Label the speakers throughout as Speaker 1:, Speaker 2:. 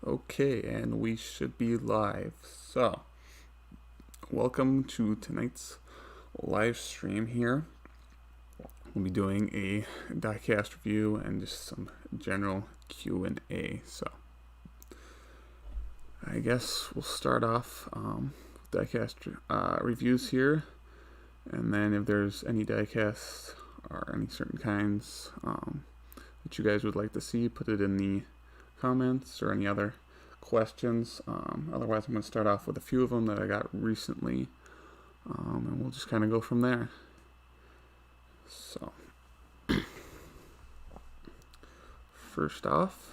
Speaker 1: Okay, and we should be live. So, welcome to tonight's live stream here. We'll be doing a Diecast review and just some general Q&A. So, I guess we'll start off with Diecast reviews here, and then if there's any Diecasts or any certain kinds that you guys would like to see, put it in the comments or any other questions. Otherwise, I'm going to start off with a few of them that I got recently, and we'll just kind of go from there. So, first off,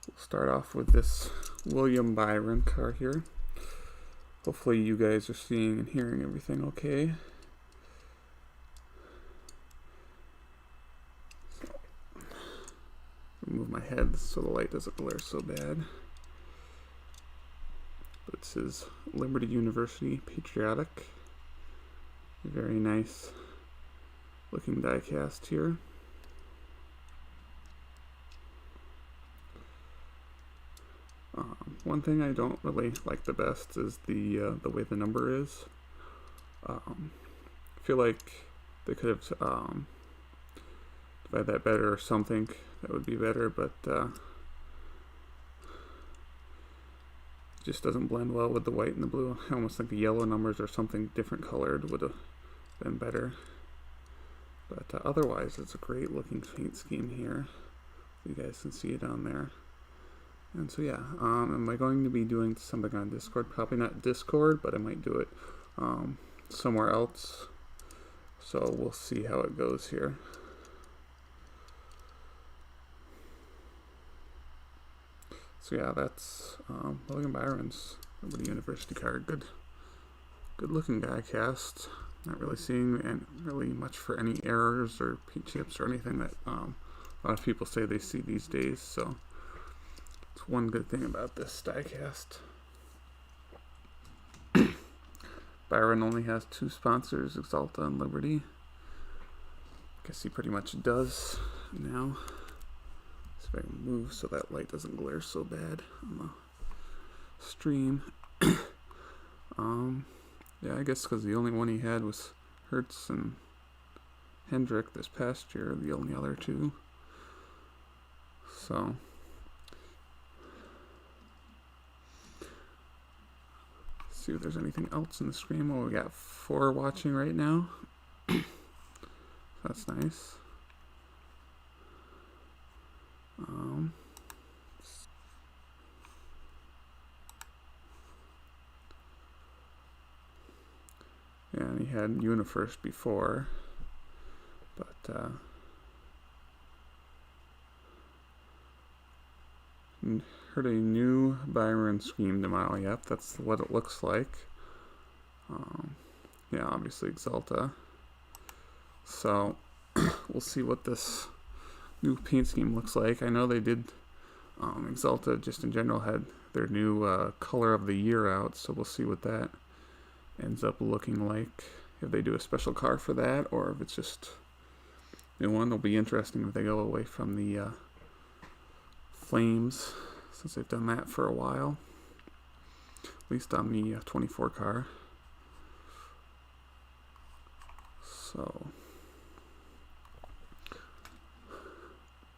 Speaker 1: we'll start off with this William Byron car here. Hopefully you guys are seeing and hearing everything okay. Move my head so the light doesn't glare so bad. But it says Liberty University Patriotic. Very nice looking diecast here. One thing I don't really like the best is the way the number is. I feel like they could have divided that better or something. That would be better, but it just doesn't blend well with the white and the blue. I almost think the yellow numbers or something different colored would have been better. But otherwise, it's a great looking paint scheme here. You guys can see it on there. And so yeah, am I going to be doing something on Discord? Probably not Discord, but I might do it somewhere else. So we'll see how it goes here. So yeah, that's William Byron's Liberty University card. Good looking diecast. Not really seeing really much for any errors or paint chips or anything that a lot of people say they see these days. So it's one good thing about this diecast. Byron only has two sponsors, Exalta and Liberty. Guess he pretty much does now. See if I can move so that light doesn't glare so bad on the stream. Yeah, I guess because the only one he had was Hertz and Hendrick this past year, the only other two. So, see if there's anything else in the stream. Well, we got 4 watching right now. That's nice. Yeah, and he had UniFirst before, but heard a new Byron scheme tomorrow. Yep, that's what it looks like. Yeah, obviously Exalta. So we'll see what this new paint scheme looks like. I know they did Exalta just in general had their new color of the year out, so we'll see what that ends up looking like, if they do a special car for that or if it's just new one. It'll be interesting if they go away from the flames, since they've done that for a while, at least on the 24 car. So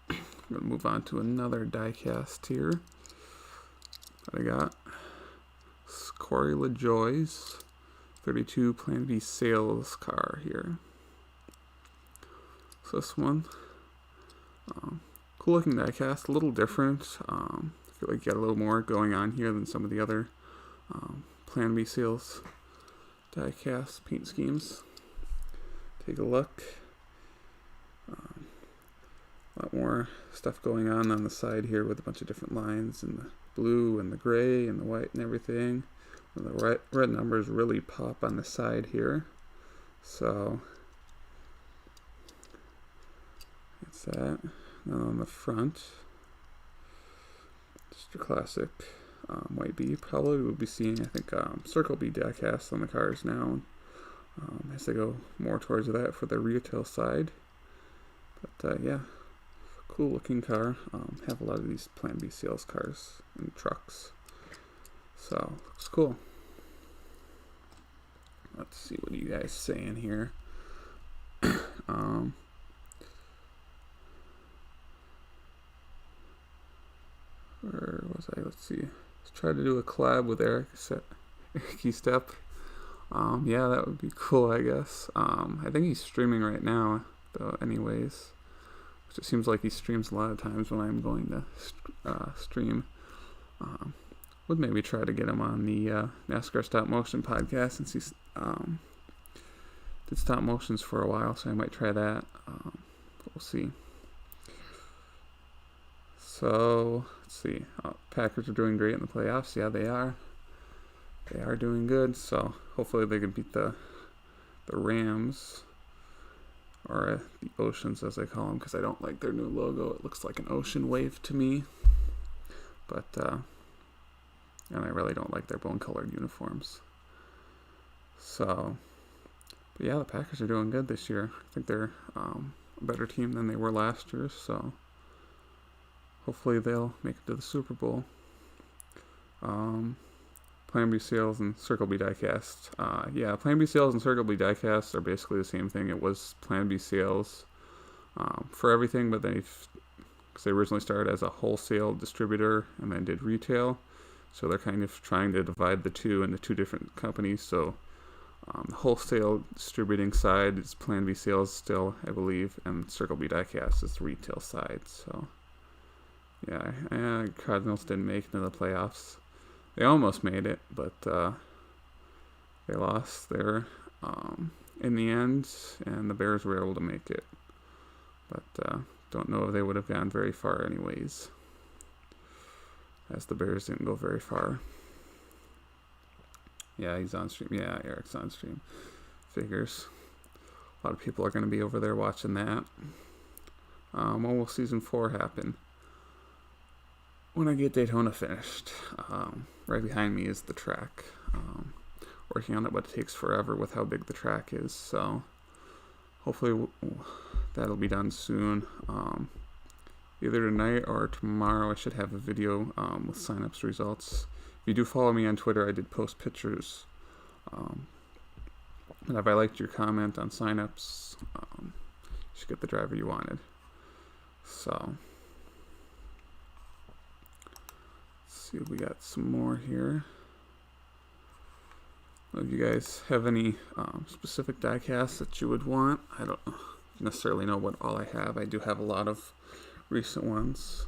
Speaker 1: I'm going to move on to another diecast here that I got. It's Corey LaJoie's 32 Plan B sales car here. So this one, cool looking diecast, a little different. I feel like you got a little more going on here than some of the other Plan B sales diecast paint schemes. Take a look. A lot more stuff going on the side here with a bunch of different lines and the blue and the gray and the white and everything. And the red numbers really pop on the side here. So that's that. Now on the front, just your classic white B. Probably we'll be seeing, I think, Circle B diecast on the cars now. As they go more towards that for the retail side. But yeah, cool looking car. Have a lot of these Plan B sales cars and trucks. So, looks cool. Let's see, what are you guys saying here? Where was I? Let's see. Let's try to do a collab with Eric Step. Yeah, that would be cool, I guess. I think he's streaming right now, though, anyways. Which it seems like he streams a lot of times when I'm going to stream. Would maybe try to get him on the NASCAR Stop Motion podcast, since he's did stop motions for a while, so I might try that. We'll see. So, let's see. Packers are doing great in the playoffs. Yeah, they are. They are doing good, so hopefully they can beat the Rams, or the Oceans as I call them, because I don't like their new logo. It looks like an ocean wave to me. But, and I really don't like their bone-colored uniforms. So, but yeah, the Packers are doing good this year. I think they're a better team than they were last year, so hopefully they'll make it to the Super Bowl. Plan B sales and Circle B Diecast. Yeah, Plan B sales and Circle B Diecast are basically the same thing. It was Plan B sales for everything, but because they originally started as a wholesale distributor and then did retail, so they're kind of trying to divide the two into two different companies. So the wholesale distributing side is Plan B sales still, I believe, and Circle B Diecast is the retail side. So yeah, Cardinals didn't make it into the playoffs. They almost made it, but they lost there in the end, and the Bears were able to make it. But don't know if they would have gone very far anyways, as the Bears didn't go very far. Yeah, he's on stream. Yeah, Eric's on stream. Figures. A lot of people are going to be over there watching that. When will Season 4 happen? When I get Daytona finished. Right behind me is the track. Working on it, but it takes forever with how big the track is. So hopefully that'll be done soon. Either tonight or tomorrow I should have a video with signups results. If you do follow me on Twitter, I did post pictures. And if I liked your comment on signups, you should get the driver you wanted. So, let's see if we got some more here. If you guys have any specific diecasts that you would want, I don't necessarily know what all I have. I do have a lot of recent ones,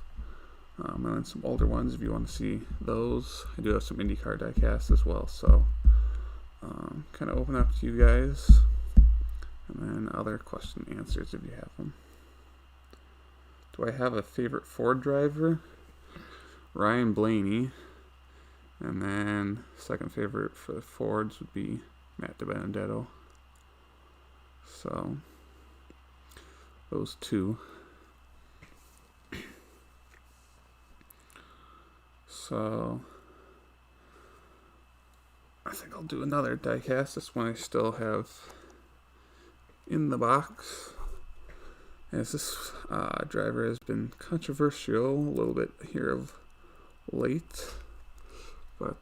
Speaker 1: and then some older ones if you want to see those. I do have some IndyCar diecasts as well, so kind of open up to you guys, and then other question and answers if you have them. Do I have a favorite Ford driver? Ryan Blaney. And then second favorite for the Fords would be Matt DiBenedetto. So those two. So I think I'll do another diecast. This one I still have in the box. As this driver has been controversial a little bit here of late. But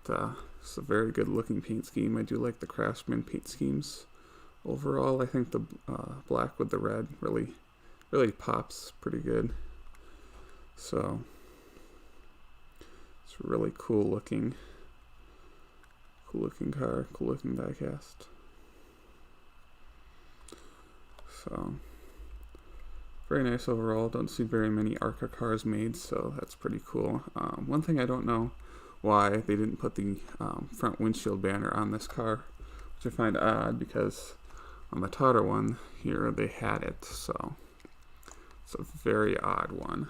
Speaker 1: it's a very good looking paint scheme. I do like the Craftsman paint schemes. Overall, I think the black with the red really pops pretty good. So it's really cool looking car, cool looking diecast. So very nice overall. Don't see very many ARCA cars made, so that's pretty cool. One thing I don't know why they didn't put the front windshield banner on this car, which I find odd because on the Tata one here they had it, so it's a very odd one.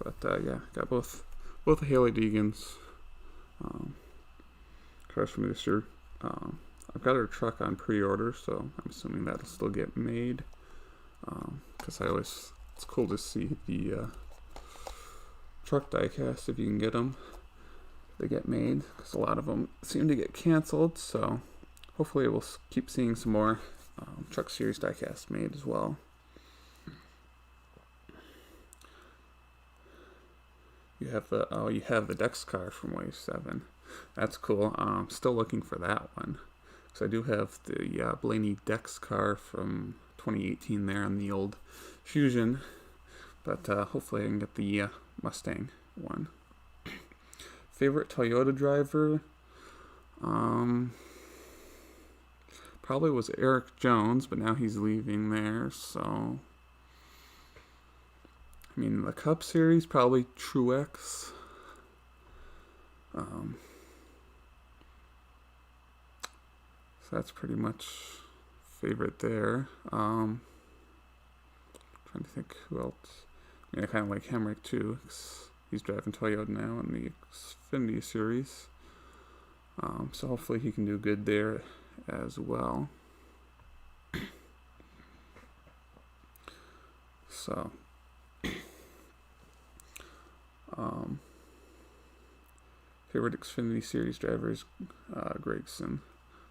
Speaker 1: But yeah, got both the Haley Deegans cars from this year. I've got her truck on pre-order, so I'm assuming that'll still get made, because it's cool to see the truck diecast if you can get them. They get made, because a lot of them seem to get canceled, so hopefully we'll keep seeing some more truck series diecast made as well. You have the Dex car from Wave 7. That's cool. Still looking for that one. So I do have the Blaney Dex car from 2018 there on the old Fusion. But hopefully I can get the Mustang one. Favorite Toyota driver? Probably was Eric Jones, but now he's leaving there, so... I mean, the Cup Series, probably Truex. So that's pretty much favorite there. Trying to think who else. I mean, I kind of like Hemrick too, 'cause he's driving Toyota now in the Xfinity Series. So hopefully he can do good there as well. So, favorite Xfinity Series drivers, Gregson.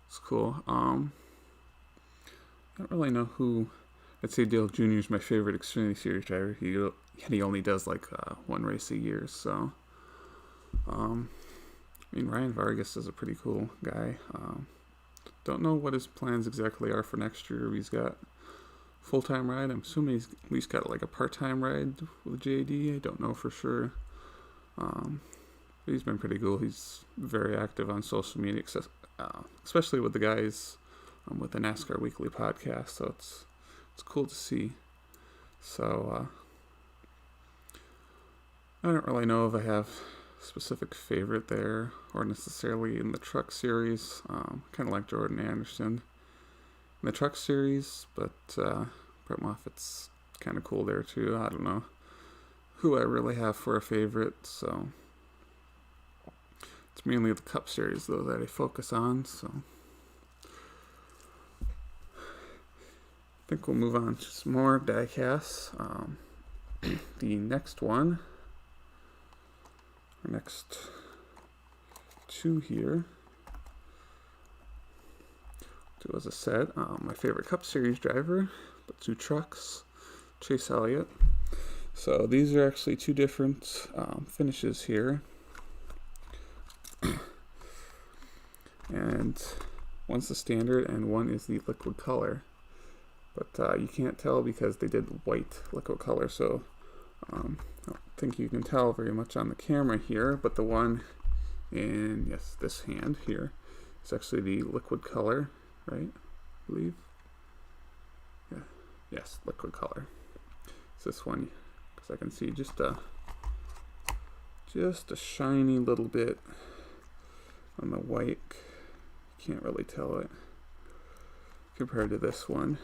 Speaker 1: It's cool. I don't really know who. I'd say Dale Jr. is my favorite Xfinity Series driver. He only does like one race a year, so. I mean, Ryan Vargas is a pretty cool guy. Don't know what his plans exactly are for next year. He's got full-time ride. I'm assuming he's at least got like a part-time ride with JD. I don't know for sure. But he's been pretty cool. He's very active on social media, especially with the guys with the NASCAR Weekly podcast. So it's cool to see. So I don't really know if I have a specific favorite there or necessarily in the truck series. Kind of like Jordan Anderson in the truck series, but Brett Moffitt's kind of cool there too. I don't know who I really have for a favorite, so it's mainly the Cup Series though that I focus on. So I think we'll move on to some more Diecasts. The next one, our next two here, do as a set. My favorite Cup Series driver, but two trucks, Chase Elliot. So these are actually two different finishes here. And one's the standard and one is the liquid color. But you can't tell because they did white liquid color, so I don't think you can tell very much on the camera here, but the one in, yes, this hand here is actually the liquid color, right? I believe. Yeah. Yes, liquid color. It's this one, because I can see just a shiny little bit on the white. Can't really tell it compared to this one.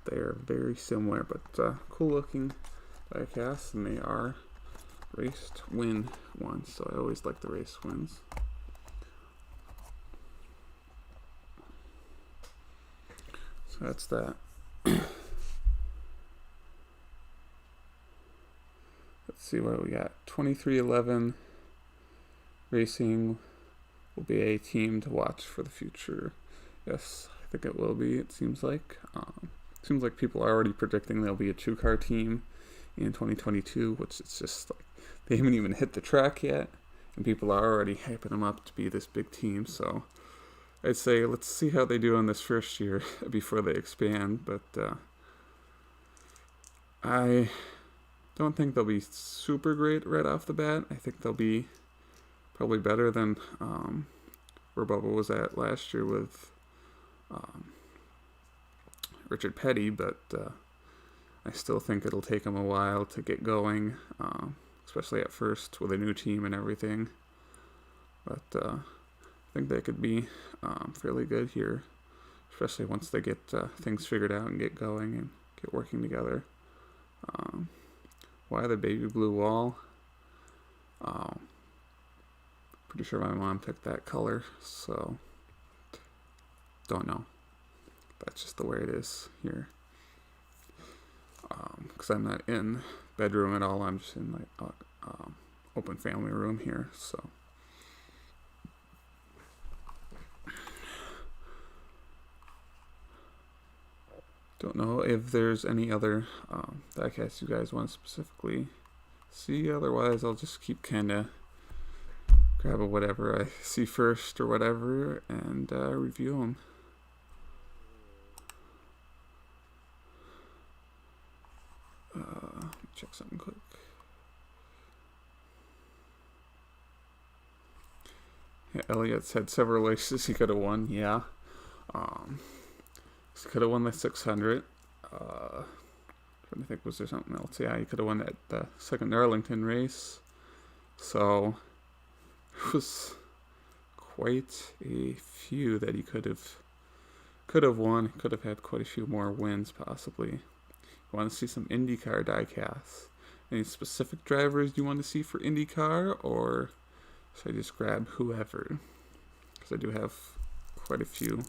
Speaker 1: They are very similar, but cool looking Diecasts, and they are race to win ones, so I always like the race wins. So that's that. Let's see what we got. 2311 Racing will be a team to watch for the future. Yes, I think it will be, it seems like. Seems like people are already predicting there'll be a two-car team in 2022, which is just like, they haven't even hit the track yet, and people are already hyping them up to be this big team. So I'd say let's see how they do in this first year before they expand, but I don't think they'll be super great right off the bat. I think they'll be probably better than where Bubba was at last year with Richard Petty, but I still think it'll take them a while to get going, especially at first with a new team and everything. But I think they could be fairly good here, especially once they get things figured out and get going and get working together. Why the baby blue wall? Pretty sure my mom picked that color, so don't know. That's just the way it is here. Because I'm not in bedroom at all. I'm just in my open family room here. So don't know if there's any other diecasts you guys want to specifically see. Otherwise, I'll just keep kind of grabbing whatever I see first or whatever and review them. Let me check something quick. Yeah, Elliot's had several races he could have won. Yeah, he could have won the 600. Trying to think, was there something else? Yeah, he could have won that second Arlington race. So it was quite a few that he could have won. Could have had quite a few more wins possibly. You want to see some IndyCar diecasts? Any specific drivers you want to see for IndyCar, or should I just grab whoever? Because I do have quite a few.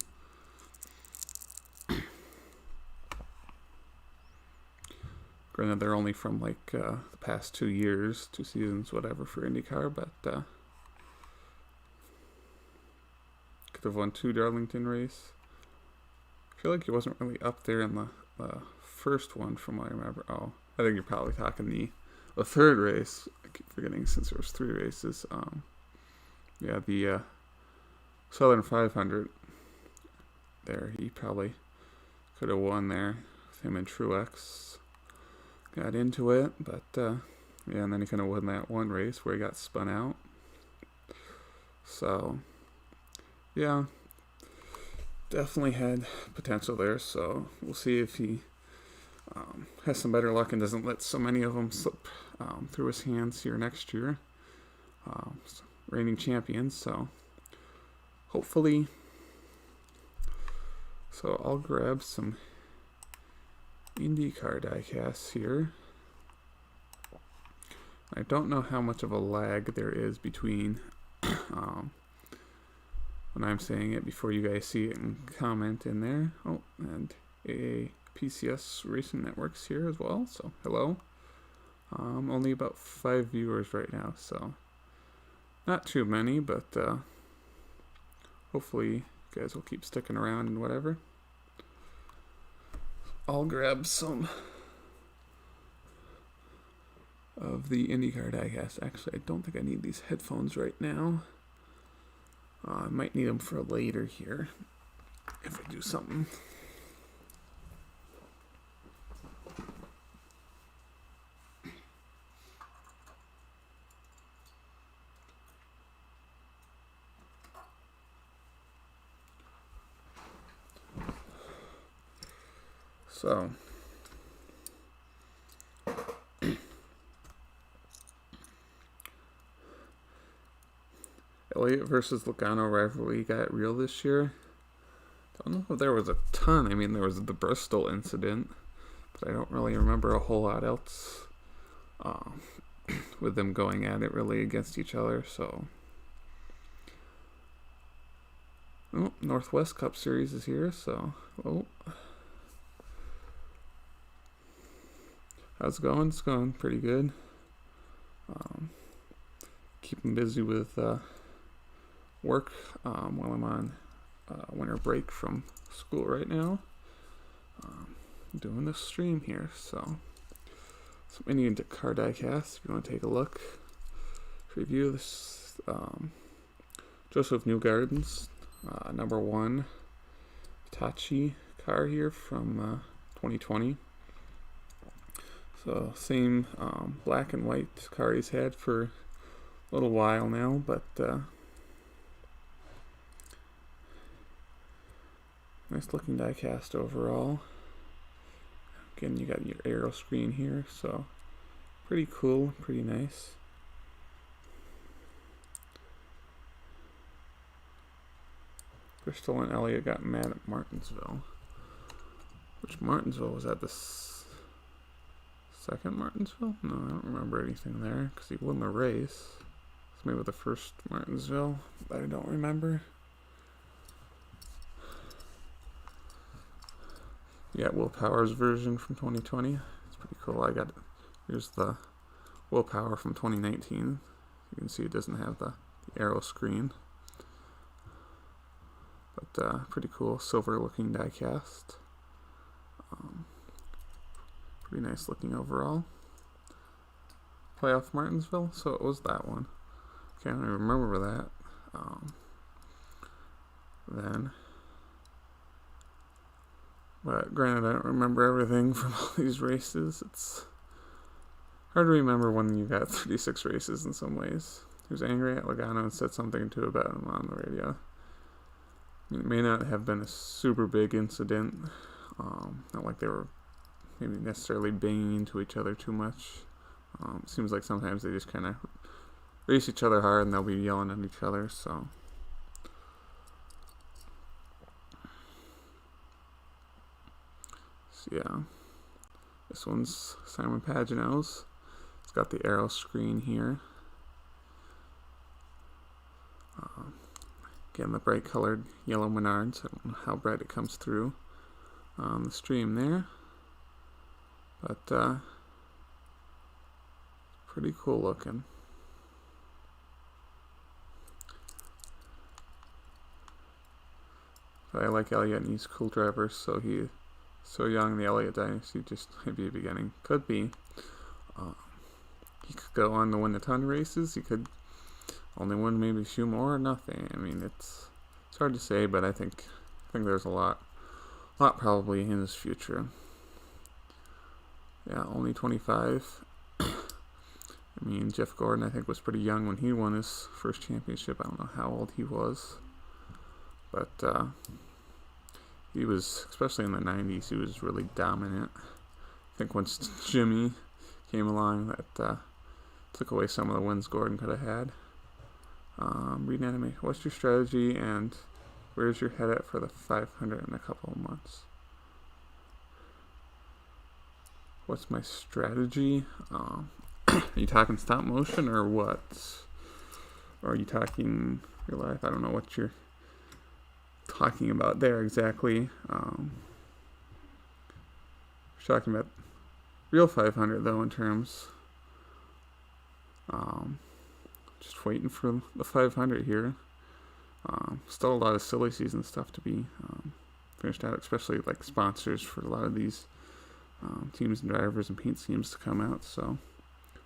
Speaker 1: Granted, they're only from like the past 2 years, 2 seasons, whatever for IndyCar, but could have won 2 Darlington race. I feel like he wasn't really up there in the first one from what I remember. Oh, I think you're probably talking the third race. I keep forgetting since there was 3 races. Yeah, the Southern 500. There, he probably could have won there. With him and Truex got into it, but yeah, and then he kind of won that one race where he got spun out. So yeah, definitely had potential there. So we'll see if he has some better luck and doesn't let so many of them slip through his hands here next year. Reigning champions, so hopefully. So I'll grab some IndyCar diecasts here. I don't know how much of a lag there is between when I'm saying it before you guys see it and comment in there. Oh, and a PCS Racing Networks here as well, so hello. Only about 5 viewers right now, so not too many, but hopefully you guys will keep sticking around and whatever. I'll grab some of the IndyCar diecast. Actually, I don't think I need these headphones right now. I might need them for later here if I do something. So Elliot versus Logano rivalry got real this year. Don't know if there was a ton. I mean, there was the Bristol incident, but I don't really remember a whole lot else with them going at it really against each other. So, oh, Northwest Cup Series is here. So, oh, how's it going? It's going pretty good. Keeping busy with work while I'm on winter break from school right now. Doing this stream here, so some Indian car diecast. If you want to take a look, review this Joseph Newgarden's number 1 Hitachi car here from 2020. So same black and white car he's had for a little while now, but nice looking diecast overall. Again, you got your aero screen here, so pretty cool, pretty nice. Bristol and Elliot got mad at Martinsville. Which Martinsville was that? The second Martinsville? No, I don't remember anything there because he won the race. It's maybe the first Martinsville, but I don't remember. Yeah, Will Power's version from 2020. It's pretty cool. Here's the Will Power from 2019. You can see it doesn't have the arrow screen. But pretty cool silver looking diecast. Pretty nice looking overall. playoff Martinsville, so it was that one. Can't really remember that. Then, but granted, I don't remember everything from all these races. It's hard to remember when you got 36 races in some ways. He was angry at Logano and said something too about him on the radio. It may not have been a super big incident. Not like they were maybe necessarily banging into each other too much. It seems like sometimes they just kind of race each other hard and they'll be yelling at each other. So yeah, this one's Simon Pagenaud's. It's got the arrow screen here. Again, the bright colored yellow Menards. I don't know how bright it comes through on the stream there, but pretty cool looking. But I like Elliot, and he's a cool driver, so he's so young. The Elliot dynasty just might be a beginning. Could be. He could go on to win a ton of races. He could only win maybe a few more or nothing. I mean, it's hard to say, but I think there's a lot probably in his future. Yeah, only 25. I mean, Jeff Gordon, I think, was pretty young when he won his first championship. I don't know how old he was, but he was, especially in the 90s, he was really dominant. I think once Jimmy came along, that took away some of the wins Gordon could have had. Read anime. What's your strategy and where's your head at for the 500 in a couple of months? What's my strategy? Are you talking stop motion or what? Or are you talking real life? I don't know what you're talking about there exactly. We're talking about real 500 though, in terms. Just waiting for the 500 here. Still a lot of silly season stuff to be finished out, especially like sponsors for a lot of these teams and drivers and paint schemes to come out. So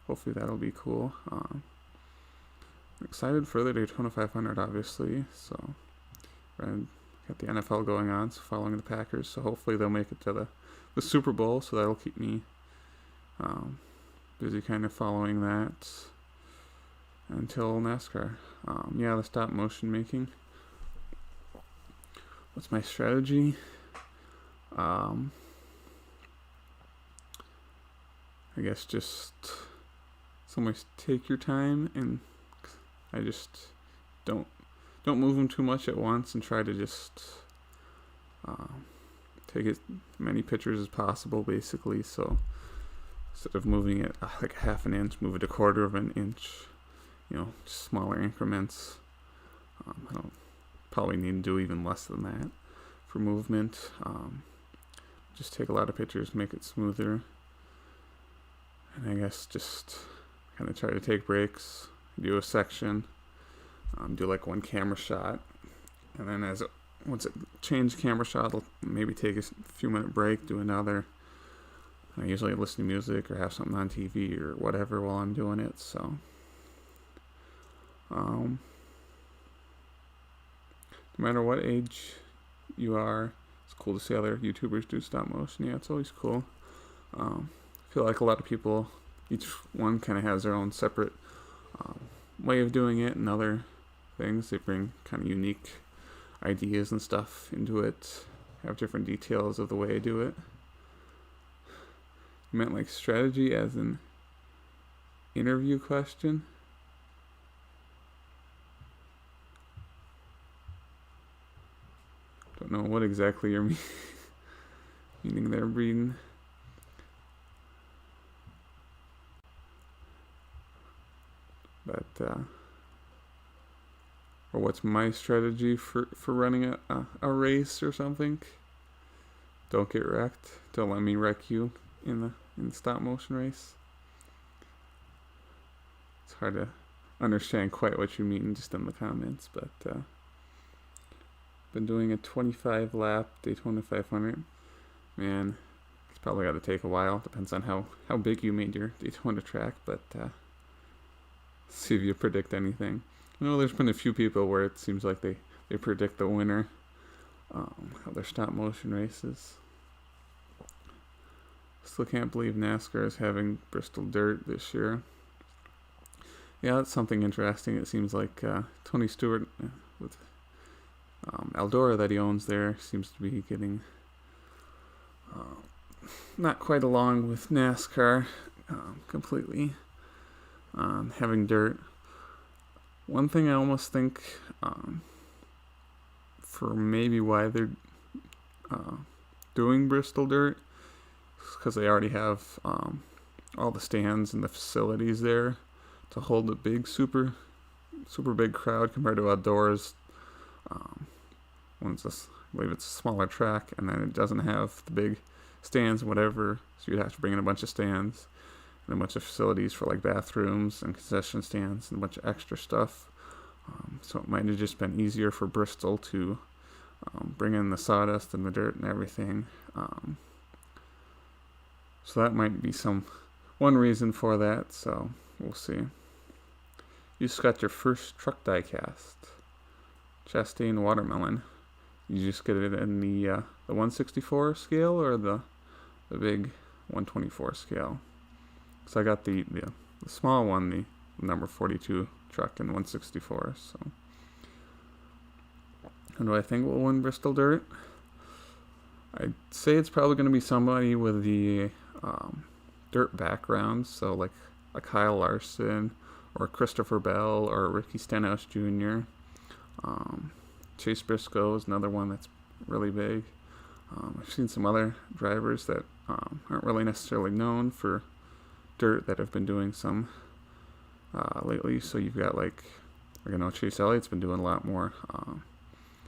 Speaker 1: hopefully that'll be cool. I'm excited for the Daytona 500, obviously. So got the NFL going on, so following the Packers. So hopefully they'll make it to the Super Bowl. So that'll keep me busy, kind of following that until NASCAR. Yeah, the stop motion making. What's my strategy? I guess just somewhere take your time, and I just don't move them too much at once, and try to just take as many pictures as possible, basically. So instead of moving it like half an inch, move it a quarter of an inch. Just smaller increments. I don't probably need to do even less than that for movement. Just take a lot of pictures, make it smoother. And I guess just kind of try to take breaks, do a section, do like one camera shot. And then once it change camera shot, I'll maybe take a few minute break, do another. I usually listen to music or have something on TV or whatever while I'm doing it, so. No matter what age you are, it's cool to see other YouTubers do stop motion. Yeah, it's always cool. I feel like a lot of people, each one kind of has their own separate way of doing it, and other things. They bring kind of unique ideas and stuff into it, have different details of the way I do it. You meant like strategy as an interview question? Don't know what exactly you're meaning there, Breeden. But or what's my strategy for running a race or something? Don't get wrecked. Don't let me wreck you in the stop motion race. It's hard to understand quite what you mean just in the comments, but been doing a 25 lap Daytona 500. Man, it's probably got to take a while. Depends on how big you made your Daytona track, but See if you predict anything. I know there's been a few people where it seems like they predict the winner. How their stop motion races. Still can't believe NASCAR is having Bristol Dirt this year. Yeah, that's something interesting. It seems like Tony Stewart with Eldora that he owns there seems to be getting not quite along with NASCAR completely on having dirt. One thing I almost think for maybe why they're doing Bristol Dirt is because they already have all the stands and the facilities there to hold a big, super big crowd compared to outdoors. I believe it's a smaller track, and then it doesn't have the big stands and whatever, so you'd have to bring in a bunch of stands and a bunch of facilities for like bathrooms and concession stands and a bunch of extra stuff. So it might have just been easier for Bristol to bring in the sawdust and the dirt and everything. So that might be one reason for that, so we'll see. You just got your first truck diecast. Chastain Watermelon. You just get it in the 164 scale or the big 124 scale. So I got the small one, the number 42 truck in 164. So, who do I think will win Bristol Dirt? I'd say it's probably going to be somebody with the dirt background, so like a Kyle Larson or Christopher Bell or Ricky Stenhouse Jr. Chase Briscoe is another one that's really big. I've seen some other drivers that aren't really necessarily known for dirt that have been doing some lately. So you've got Chase Elliott's been doing a lot more.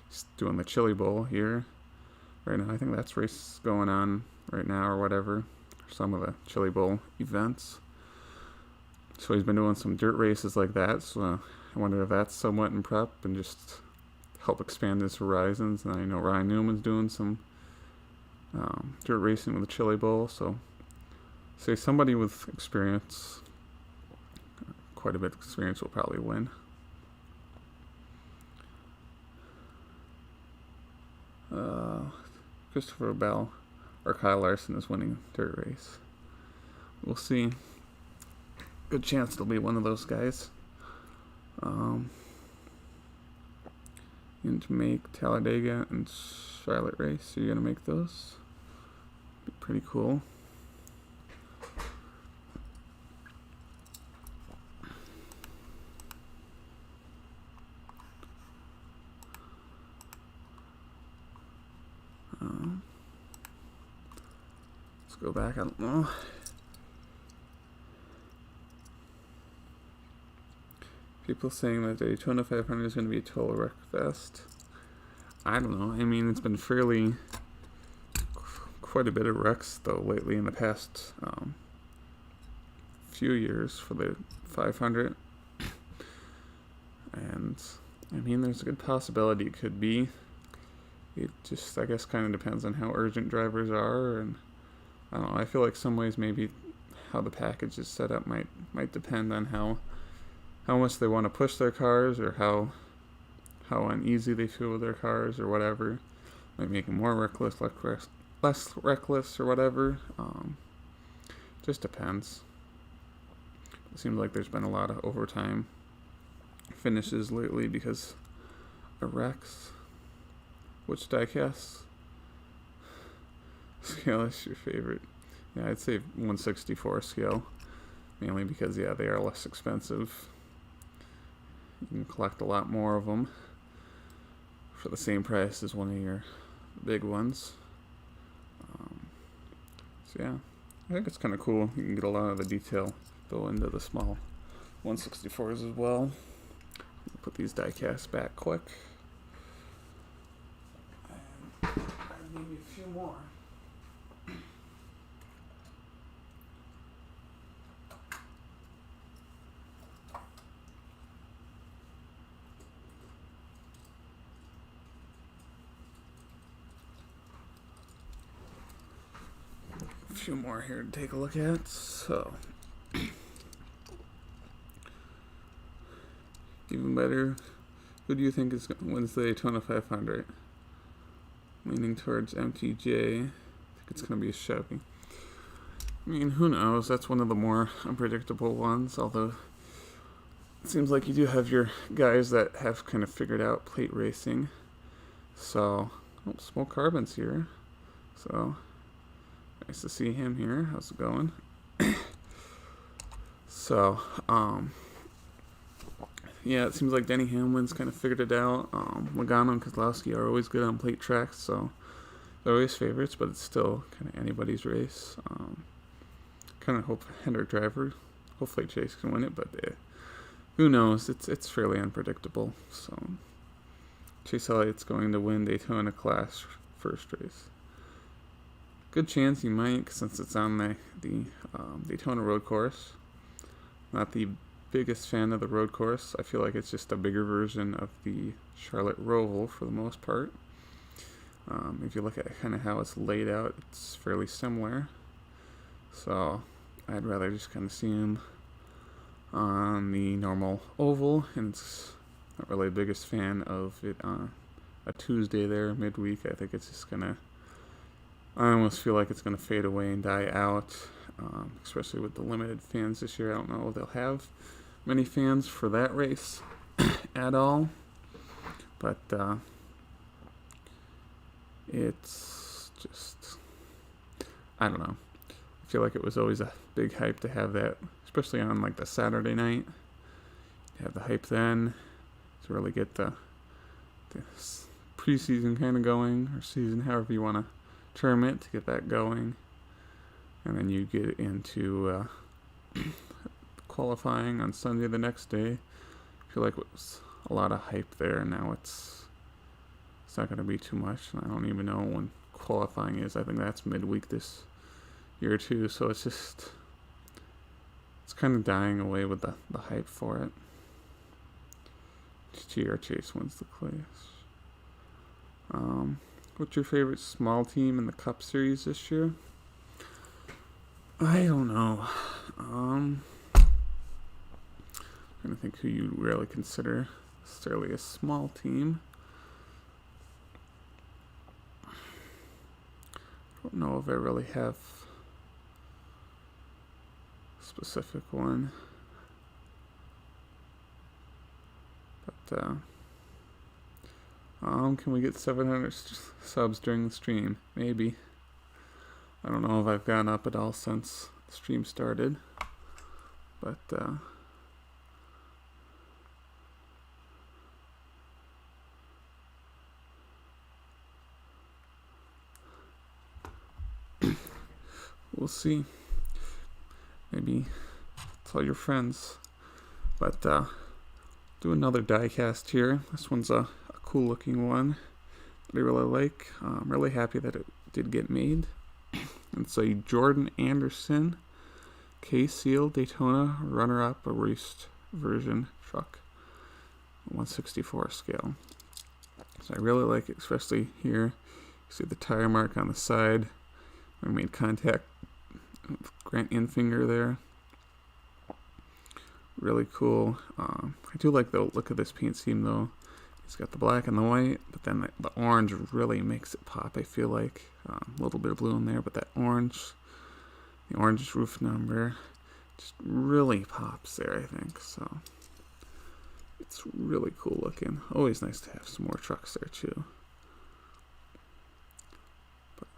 Speaker 1: He's doing the Chili Bowl here right now. I think that's race going on right now or whatever. Some of the Chili Bowl events. So he's been doing some dirt races like that. So I wonder if that's somewhat in prep and just help expand his horizons. And I know Ryan Newman's doing some dirt racing with the Chili Bowl. So say somebody with experience, quite a bit of experience, will probably win. Christopher Bell or Kyle Larson is winning dirt race. We'll see. Good chance it'll be one of those guys. And to make Talladega and Charlotte race, so you're gonna make those. Be pretty cool. Let's go back. I don't know. People saying that Daytona 500 is going to be a total wreck fest. I don't know. I mean, it's been quite a bit of wrecks though lately in the past few years for the 500. And I mean, there's a good possibility it could be. It just, I guess, kind of depends on how urgent drivers are, and I don't know. I feel like some ways maybe how the package is set up might depend on how much they want to push their cars, or how uneasy they feel with their cars, or whatever. Might make them more reckless, less reckless, or whatever. Just depends. It seems like there's been a lot of overtime finishes lately because of wrecks. Which diecast scale is your favorite? Yeah, I'd say 164 scale, mainly because they are less expensive. You can collect a lot more of them for the same price as one of your big ones. So yeah, I think it's kind of cool. You can get a lot of the detail go into the small 164s as well. Put these diecasts back quick. And I'll give you a few more. Few more here to take a look at. So Even better, who do you think wins the Daytona 500? Leaning towards MTJ. I think it's going to be a Chevy. I mean, who knows? That's one of the more unpredictable ones, although it seems like you do have your guys that have kind of figured out plate racing. So, Smoke Carbon's here. So, nice to see him here. How's it going? So, yeah, it seems like Denny Hamlin's kind of figured it out. Logano and Kozlowski are always good on plate tracks, so they're always favorites, but it's still kind of anybody's race. Kind of hope Hendrick driver, hopefully Chase can win it, but who knows? It's fairly unpredictable. So Chase Elliott's going to win Daytona Class first race. Good chance he might, since it's on the Daytona road course. Not the biggest fan of the road course. I feel like it's just a bigger version of the Charlotte Roval for the most part. If you look at kind of how it's laid out, it's fairly similar. So I'd rather just kind of see him on the normal oval, and it's not really the biggest fan of it on a Tuesday there midweek. I think it's just gonna, I almost feel like it's gonna fade away and die out, especially with the limited fans this year. I don't know if they'll have many fans for that race at all, but it's just, I don't know. I feel like it was always a big hype to have that, especially on like the Saturday night. You have the hype then to really get the preseason kind of going, or season, however you want to term it, to get that going. And then you get into qualifying on Sunday the next day. I feel like it was a lot of hype there. Now it's not going to be too much. I don't even know when qualifying is. I think that's midweek this year too. So it's kind of dying away with the hype for it. GR Chase wins the class. What's your favorite small team in the Cup Series this year? I don't know. I'm trying to think who you really consider necessarily a small team. I don't know if I really have a specific one. But, can we get 700 subs during the stream? Maybe. I don't know if I've gone up at all since the stream started. But, we'll see. Maybe tell your friends. But, do another diecast here. This one's a cool looking one that I really like. I'm really happy that it did get made. It's a Jordan Anderson K-Seal Daytona runner-up, a raced version truck, 1/64 scale. So I really like it, especially here. You see the tire mark on the side. I made contact with Grant Infinger there. Really cool. I do like the look of this paint scheme though. It's got the black and the white, but then the orange really makes it pop, I feel like. A little bit of blue in there, but that orange, the orange roof number, just really pops there, I think. So it's really cool looking. Always nice to have some more trucks there too. But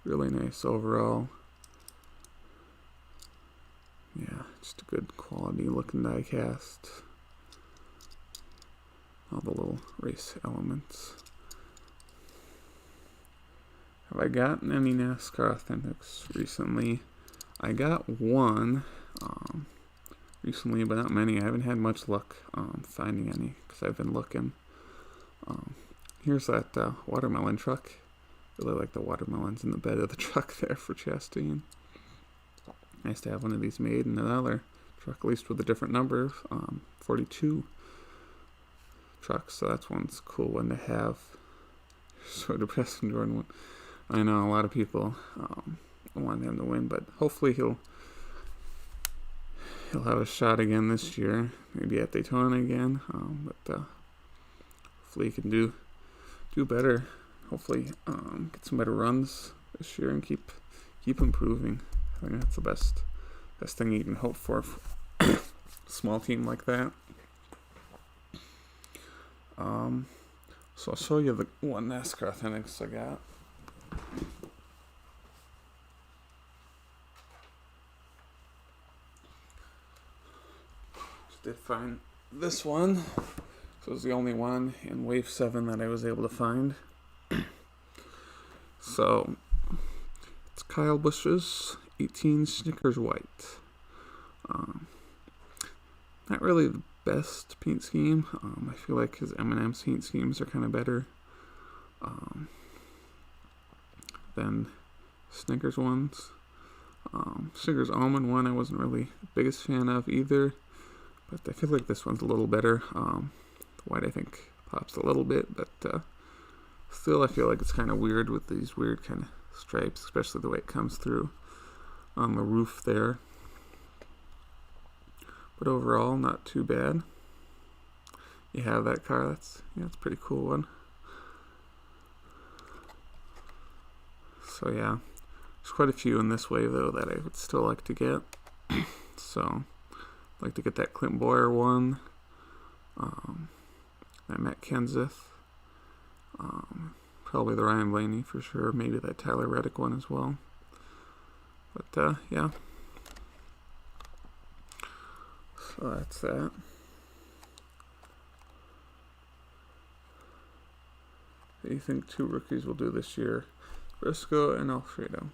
Speaker 1: really nice overall. Yeah, just a good quality looking diecast. All the little race elements. Have I gotten any NASCAR Authentics recently? I got one recently, but not many. I haven't had much luck finding any because I've been looking. Here's that watermelon truck. Really like the watermelons in the bed of the truck there for Chastain. Nice to have one of these made, and another truck, at least with a different number, 42 trucks. So that's one's cool one to have. So depressing, Jordan. I know a lot of people want him to win, but hopefully he'll have a shot again this year, maybe at Daytona again. But hopefully he can do better. Hopefully get some better runs this year and keep improving. I think that's the best thing you can hope for a small team like that. So I'll show you the one NASCAR Authentics I got. Just did find this one. So it was the only one in Wave 7 that I was able to find. So it's Kyle Busch's 18 Snickers White. Not really the best paint scheme. I feel like his M&M's paint schemes are kind of better than Snickers ones. Snickers Almond one I wasn't really the biggest fan of either, but I feel like this one's a little better. The white I think pops a little bit, but still I feel like it's kind of weird with these weird kind of stripes, especially the way it comes through on the roof there. But overall, not too bad. You have that car. That's a pretty cool one. So yeah, there's quite a few in this wave though that I would still like to get. So I'd like to get that Clint Boyer one, that Matt Kenseth, probably the Ryan Blaney for sure. Maybe that Tyler Reddick one as well. But yeah. So that's that. What do you think two rookies will do this year? Briscoe and Alfredo.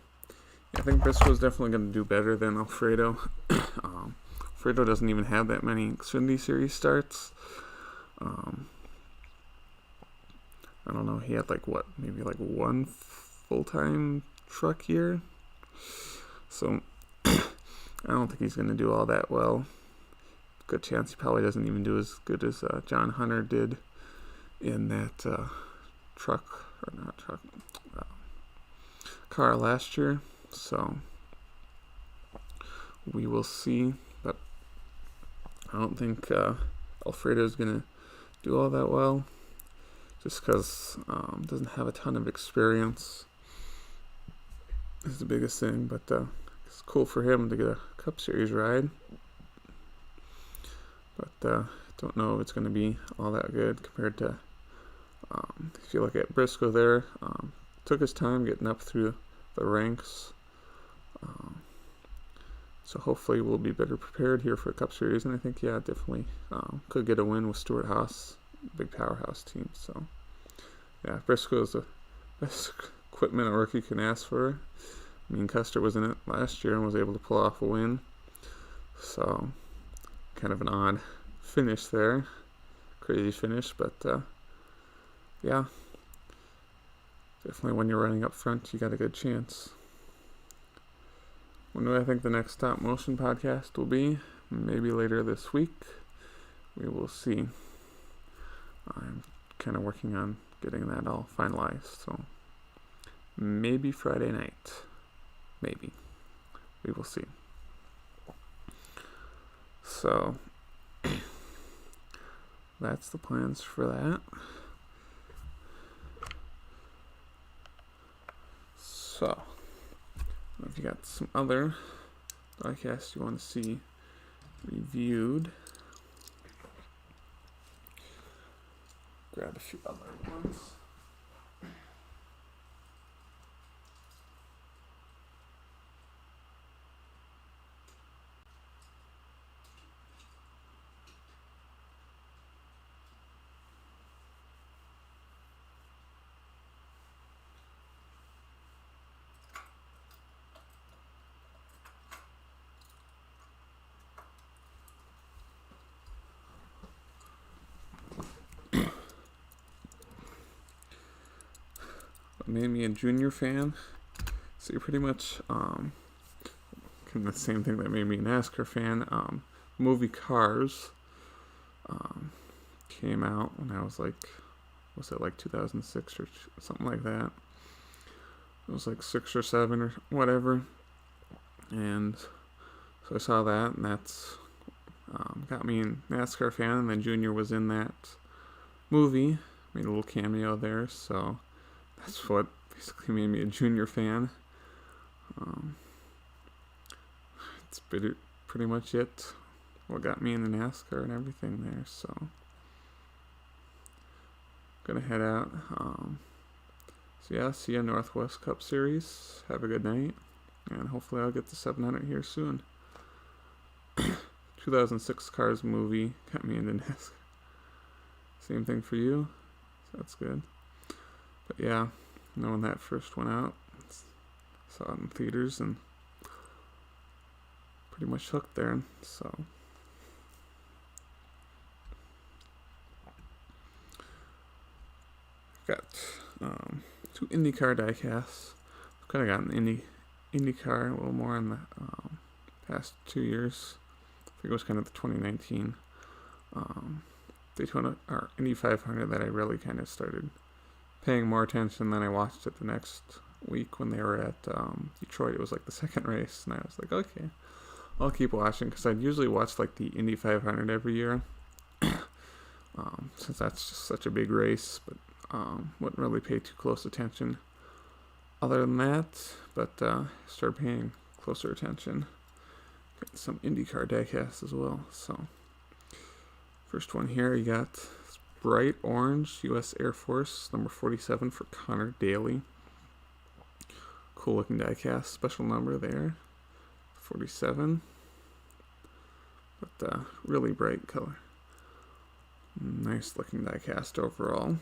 Speaker 1: Yeah, I think Briscoe's definitely going to do better than Alfredo. Alfredo doesn't even have that many Xfinity Series starts. I don't know, he had maybe one full-time truck year. So I don't think he's going to do all that well. Good chance he probably doesn't even do as good as John Hunter did in that car last year. So we will see, but I don't think Alfredo's going to do all that well, just because doesn't have a ton of experience is the biggest thing. But it's cool for him to get a Cup Series ride. But don't know if it's going to be all that good compared to, if you look at Briscoe there, took his time getting up through the ranks. So hopefully we'll be better prepared here for a Cup Series. And I think, yeah, definitely could get a win with Stewart Haas, big powerhouse team. So, yeah, Briscoe is the best equipment a rookie can ask for. I mean, Custer was in it last year and was able to pull off a win. So kind of an odd finish there, crazy finish, but yeah, definitely when you're running up front you got a good chance. When do I think the next Stop Motion podcast will be? Maybe later this week. We will see. I'm kind of working on getting that all finalized, so maybe Friday night. Maybe. We will see. So that's the plans for that. So if you got some other Diecasts you want to see reviewed, grab a few other ones. Made me a Junior fan. So you're pretty much the same thing that made me a NASCAR fan. Movie Cars came out when I was was it 2006 or something like that? It was 6 or 7 or whatever. And so I saw that, and that's got me a NASCAR fan, and then Junior was in that movie, made a little cameo there, so that's what basically made me a Junior fan. It's pretty much it. What got me into NASCAR and everything there, so gonna head out. So yeah, see ya Northwest Cup Series. Have a good night, and hopefully I'll get the 700 here soon. 2006 Cars movie got me into NASCAR. Same thing for you, so that's good. But yeah, when that first went out, saw it in theaters and pretty much hooked there. So got 2 IndyCar diecasts. I've kind of gotten IndyCar a little more in the past 2 years. I think it was kind of the 2019 Daytona or Indy 500 that I really kind of started paying more attention. Then I watched it the next week when they were at Detroit. It was like the second race, and I was like, okay, I'll keep watching, because I'd usually watch like the Indy 500 every year, since that's just such a big race, but wouldn't really pay too close attention other than that, but started paying closer attention. Got some IndyCar diecasts as well. So first one here, you got bright orange U.S. Air Force number 47 for Connor Daly. Cool looking diecast, special number there, 47, but really bright color. Nice looking diecast overall.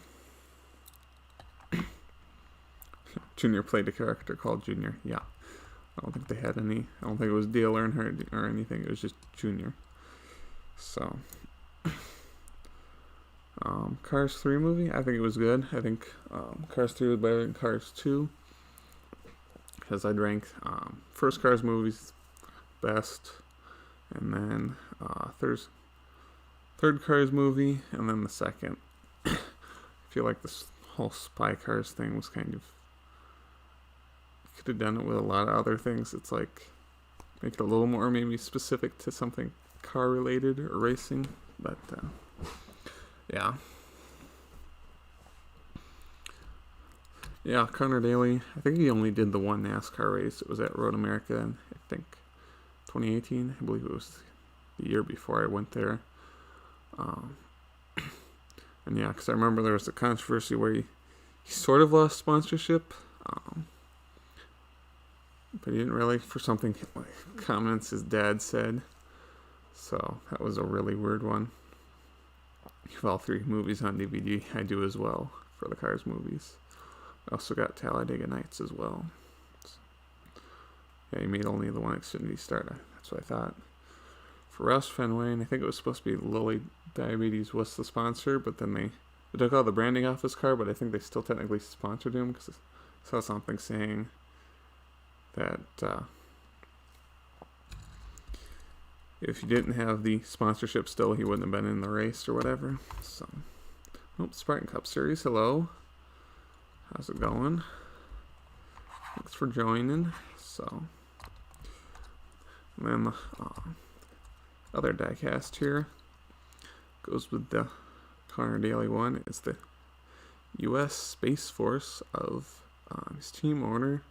Speaker 1: Junior played a character called Junior. Yeah, I don't think they had any. I don't think it was Dale Earnhardt or anything. It was just Junior. So, Cars 3 movie, I think it was good. I think Cars 3 was better than Cars 2, because I'd rank first Cars movies best, and then third Cars movie, and then the second. I feel like this whole Spy Cars thing was kind of, could have done it with a lot of other things. It's like, make it a little more maybe specific to something car related or racing, but yeah. Yeah, Connor Daly, I think he only did the one NASCAR race. It was at Road America in, I think, 2018. I believe it was the year before I went there. And yeah, because I remember there was a controversy where he sort of lost sponsorship, but he didn't really, for something like comments his dad said. So that was a really weird one. You have all 3 movies on DVD. I do as well for the Cars movies. I also got Talladega Nights as well. So, yeah, he made only the one Xfinity start. That's what I thought. For Roush Fenway, and I think it was supposed to be Lilly Diabetes was the sponsor, but then they took all the branding off his car, but I think they still technically sponsored him, because I saw something saying that if he didn't have the sponsorship still, he wouldn't have been in the race or whatever. So, Spartan Cup Series, hello. How's it going? Thanks for joining. So, and then the other diecast here goes with the Connor Daly one. It's the U.S. Space Force of his team owner,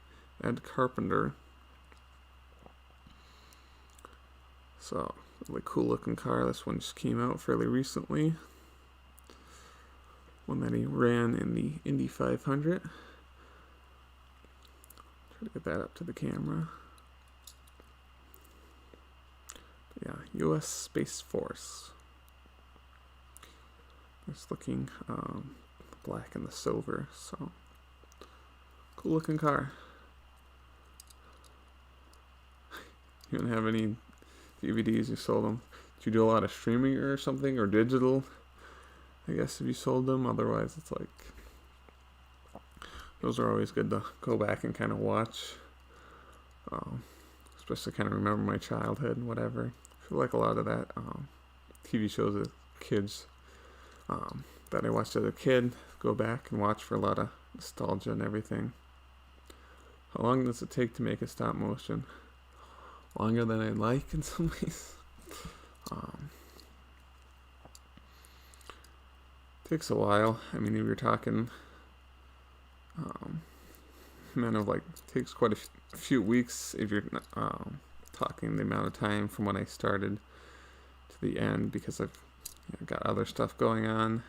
Speaker 1: Ed Carpenter. So, really cool looking car. This one just came out fairly recently. One that he ran in the Indy 500. Try to get that up to the camera. But yeah, U.S. Space Force. It's looking black and the silver, so cool looking car. You don't have any DVDs, you sold them. Did you do a lot of streaming or something, or digital? I guess if you sold them, otherwise it's like, those are always good to go back and kind of watch. Especially kind of remember my childhood and whatever. I feel like a lot of that TV shows with kids that I watched as a kid, go back and watch for a lot of nostalgia and everything. How long does it take to make a stop motion? Longer than I'd like in some ways. Takes a while. I mean, if you're talking, takes quite a few weeks if you're talking the amount of time from when I started to the end, because I've got other stuff going on.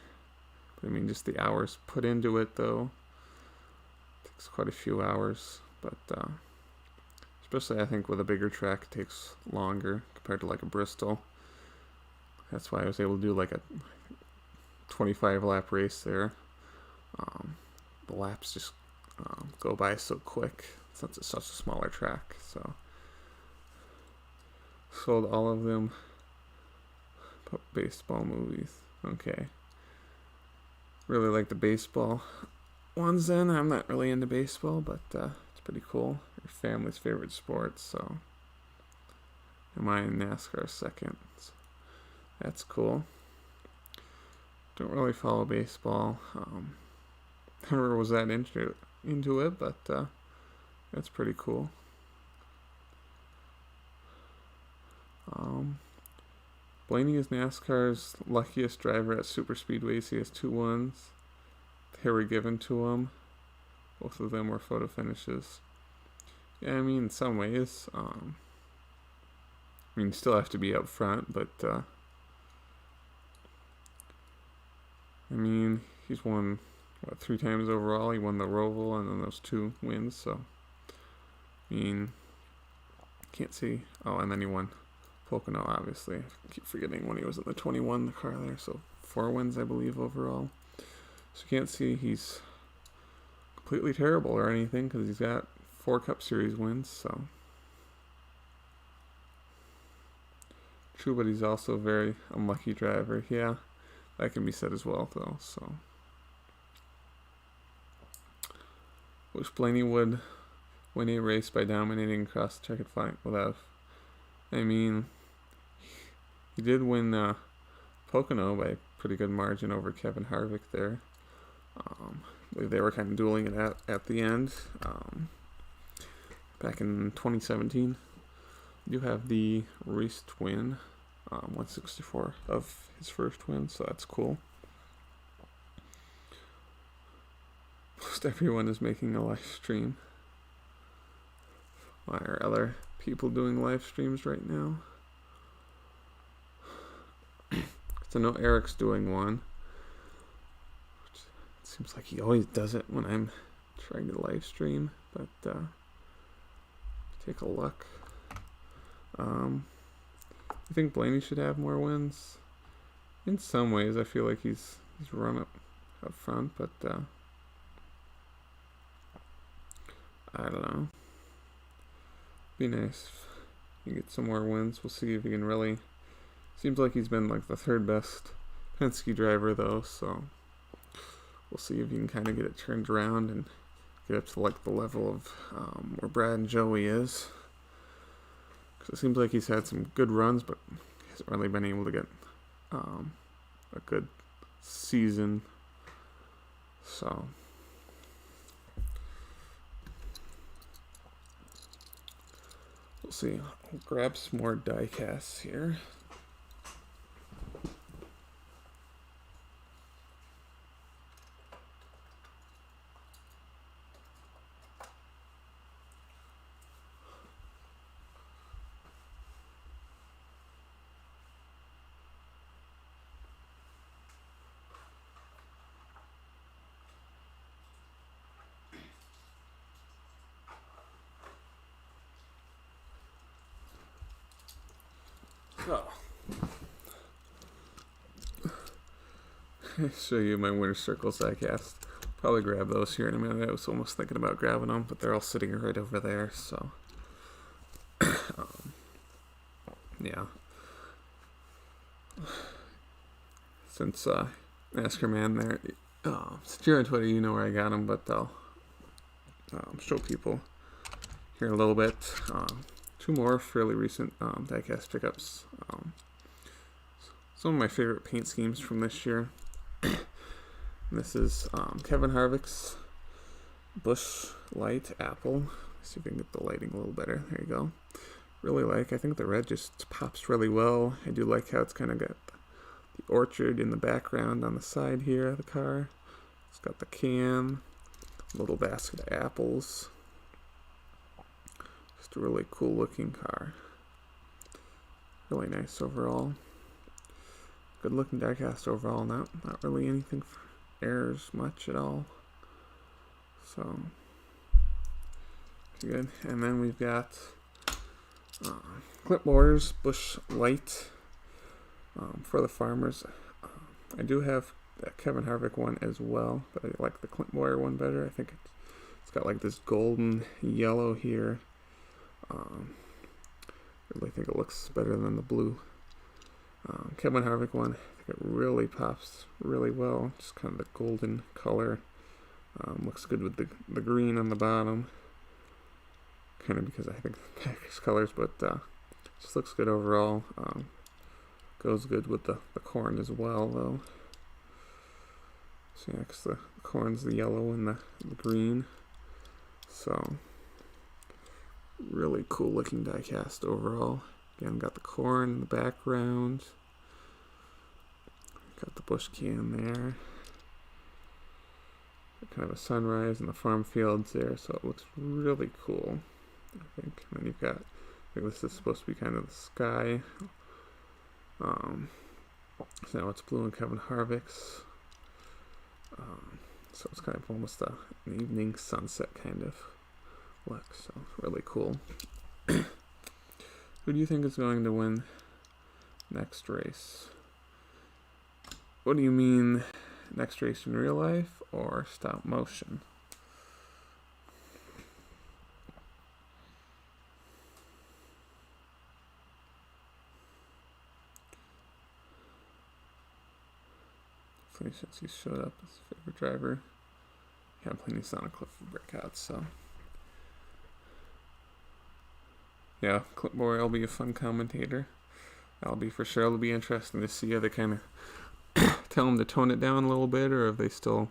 Speaker 1: But I mean, just the hours put into it, though, takes quite a few hours. But especially, I think, with a bigger track, it takes longer compared to like a Bristol. That's why I was able to do like a 25 lap race there. The laps just go by so quick since it's such a smaller track. So sold all of them. Put baseball movies. Okay. Really like the baseball ones then. I'm not really into baseball, but it's pretty cool. Your family's favorite sport, so. And mine NASCAR second. So that's cool. Don't really follow baseball. Never was that into it, but that's pretty cool. Blaney is NASCAR's luckiest driver at super speedways. He has 2 wins. They were given to him. Both of them were photo finishes. Yeah, I mean, in some ways, you still have to be up front, but I mean, he's won 3 times overall. He won the Roval and then those 2 wins. So, I mean, can't see. Oh, and then he won Pocono, obviously. I keep forgetting when he was in the 21, the car there. So 4 wins, I believe, overall. So you can't see he's completely terrible or anything, because he's got 4 Cup Series wins. So true, but he's also a very unlucky driver. Yeah, that can be said as well, though. So wish Blaney would win a race by dominating across the checkered flag without. I mean, he did win Pocono by a pretty good margin over Kevin Harvick there. I believe they were kind of dueling it at the end. Back in 2017, you have the race to win, 164 of his first win, so that's cool. Most everyone is making a live stream. Why are other people doing live streams right now? So I know Eric's doing one. It seems like he always does it when I'm trying to live stream, but take a look. I think Blaney should have more wins. In some ways, I feel like he's run up front, but I don't know. Be nice if you get some more wins. We'll see if he can really. Seems like he's been like the 3rd best Penske driver, though, so we'll see if you can kind of get it turned around and get up to like the level of where Brad and Joey is. Because it seems like he's had some good runs, but he hasn't really been able to get a good season. So we'll see. I'll grab some more diecasts here. Oh. Show you my winter circles diecast. Probably grab those here in a minute. I was almost thinking about grabbing them, but they're all sitting right over there, so yeah. Since Nascar Man there, since you're on Twitter, you know where I got them, but I'll show people here in a little bit. 2 more fairly recent diecast pickups. Some of my favorite paint schemes from this year. This is Kevin Harvick's Busch Light Apple. Let's see if we can get the lighting a little better. There you go. really like. I think the red just pops really well. I do like how it's kind of got the orchard in the background on the side here of the car. It's got the can, a little basket of apples. Just a really cool looking car. Really nice overall. Good looking diecast overall. Not really anything for errors much at all. So good. And then we've got clipboards, Bush Light for the farmers. I do have that Kevin Harvick one as well, but I like the Clint Boyer one better. I think it's got like this golden yellow here. Really think it looks better than the blue. Kevin Harvick one, I think it really pops really well. Just kind of the golden color. Looks good with the green on the bottom. Kind of because I think the package colors, but just looks good overall. Goes good with the corn as well, though. So yeah, 'cause the corn's the yellow and the green. So really cool looking diecast overall. Again, got the corn in the background. Got the bush can there. Kind of a sunrise in the farm fields there, so it looks really cool, I think. And then you've got, I think this is supposed to be kind of the sky. So now it's blue and Kevin Harvick's. So it's kind of almost an evening sunset kind of look, so really cool. Who do you think is going to win next race? What do you mean next race in real life or stop motion? Since he showed up as favorite driver, yeah, plenty of Sonic Cliff breakouts, so yeah, Clipboard will be a fun commentator. That'll be for sure. It'll be interesting to see how they kind of tell him to tone it down a little bit, or if they still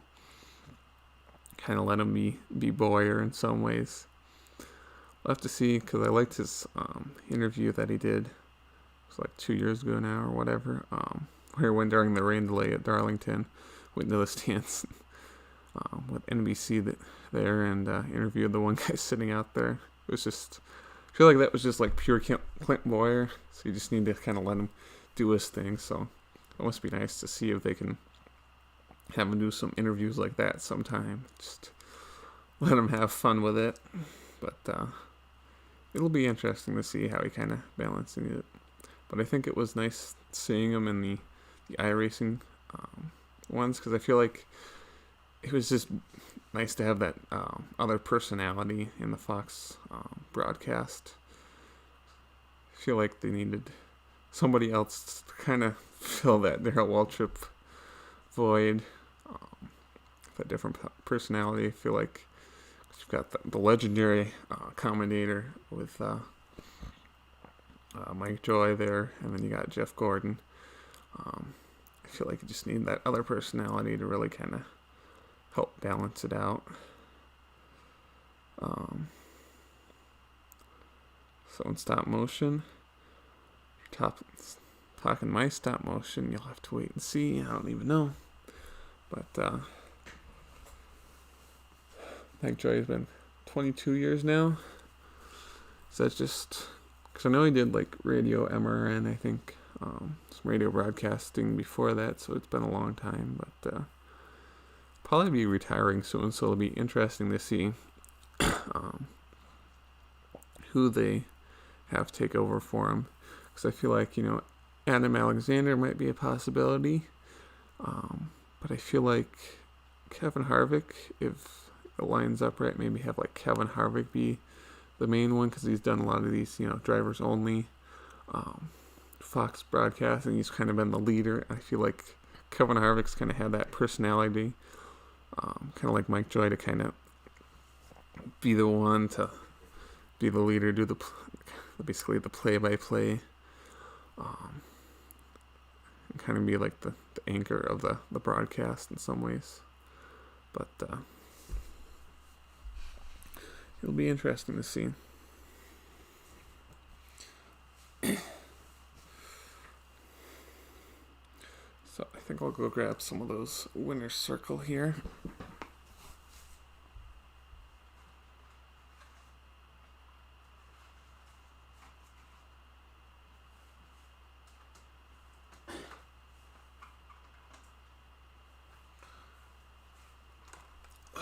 Speaker 1: kind of let him be Boyer in some ways. We'll have to see, because I liked his interview that he did. It was like 2 years ago now or whatever. Where he went during the rain delay at Darlington, went into the stands with NBC there and interviewed the one guy sitting out there. It was just, I feel like that was just like pure Clint Boyer. So you just need to kind of let him do his thing. So it must be nice to see if they can have him do some interviews like that sometime. Just let him have fun with it. But it'll be interesting to see how he kind of balancing it. But I think it was nice seeing him in the iRacing ones, because I feel like it was just nice to have that other personality in the Fox broadcast. I feel like they needed somebody else to kind of fill that Darrell Waltrip void. That different personality. I feel like you've got the legendary commentator with Mike Joy there, and then you got Jeff Gordon. I feel like you just need that other personality to really kind of help balance it out. So in stop motion, talking my stop motion, you'll have to wait and see. I don't even know. But Mike Joy has been 22 years now. So that's just, because I know he did like radio MRN, I think. Some radio broadcasting before that, so it's been a long time, but probably be retiring soon, so it'll be interesting to see who they have take over for him, because I feel like, Adam Alexander might be a possibility, but I feel like Kevin Harvick, if it lines up right, maybe have like Kevin Harvick be the main one, because he's done a lot of these, drivers only Fox broadcasting. He's kind of been the leader. I feel like Kevin Harvick's kind of had that personality, kind of like Mike Joy, to kind of be the one to be the leader, do basically the play-by-play, and kind of be like the anchor of the broadcast in some ways. But it'll be interesting to see. So I think I'll go grab some of those Winner's Circle here.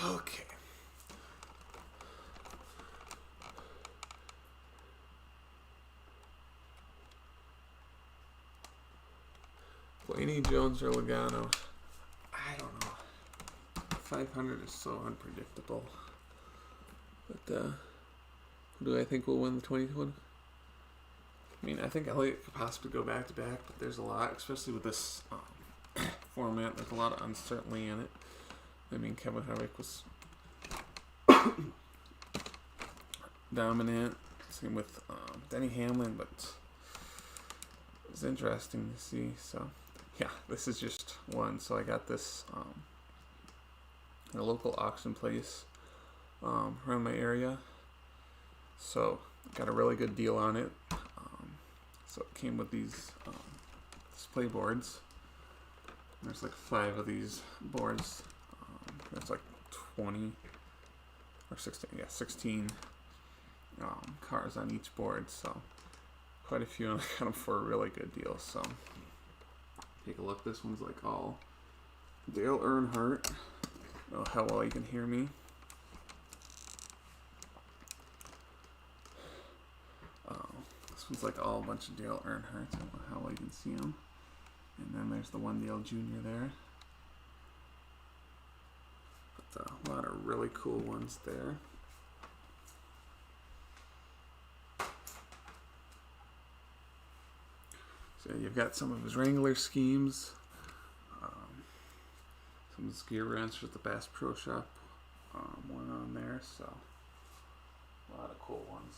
Speaker 1: Okay. Blaney, Jones, or Logano. I don't know. 500 is so unpredictable. But who do I think will win the 2020? I mean, I think Elliot could possibly go back to back, but there's a lot, especially with this format. There's a lot of uncertainty in it. I mean, Kevin Harvick was dominant. Same with Denny Hamlin, but it's interesting to see. So, yeah, this is just one. So I got this at a local auction place around my area. So got a really good deal on it. So it came with these display boards. There's like 5 of these boards. There's like 20 or 16, yeah, 16 cars on each board. So quite a few, and I got them for a really good deal. So take a look. This one's like all Dale Earnhardt. I don't know how well you can hear me. This one's like all a bunch of Dale Earnhardt. I don't know how well you can see him. And then there's the one Dale Jr. there. But a lot of really cool ones there. So you've got some of his Wrangler schemes. Some of his gear wrench with the Bass Pro Shop one on there. So a lot of cool ones.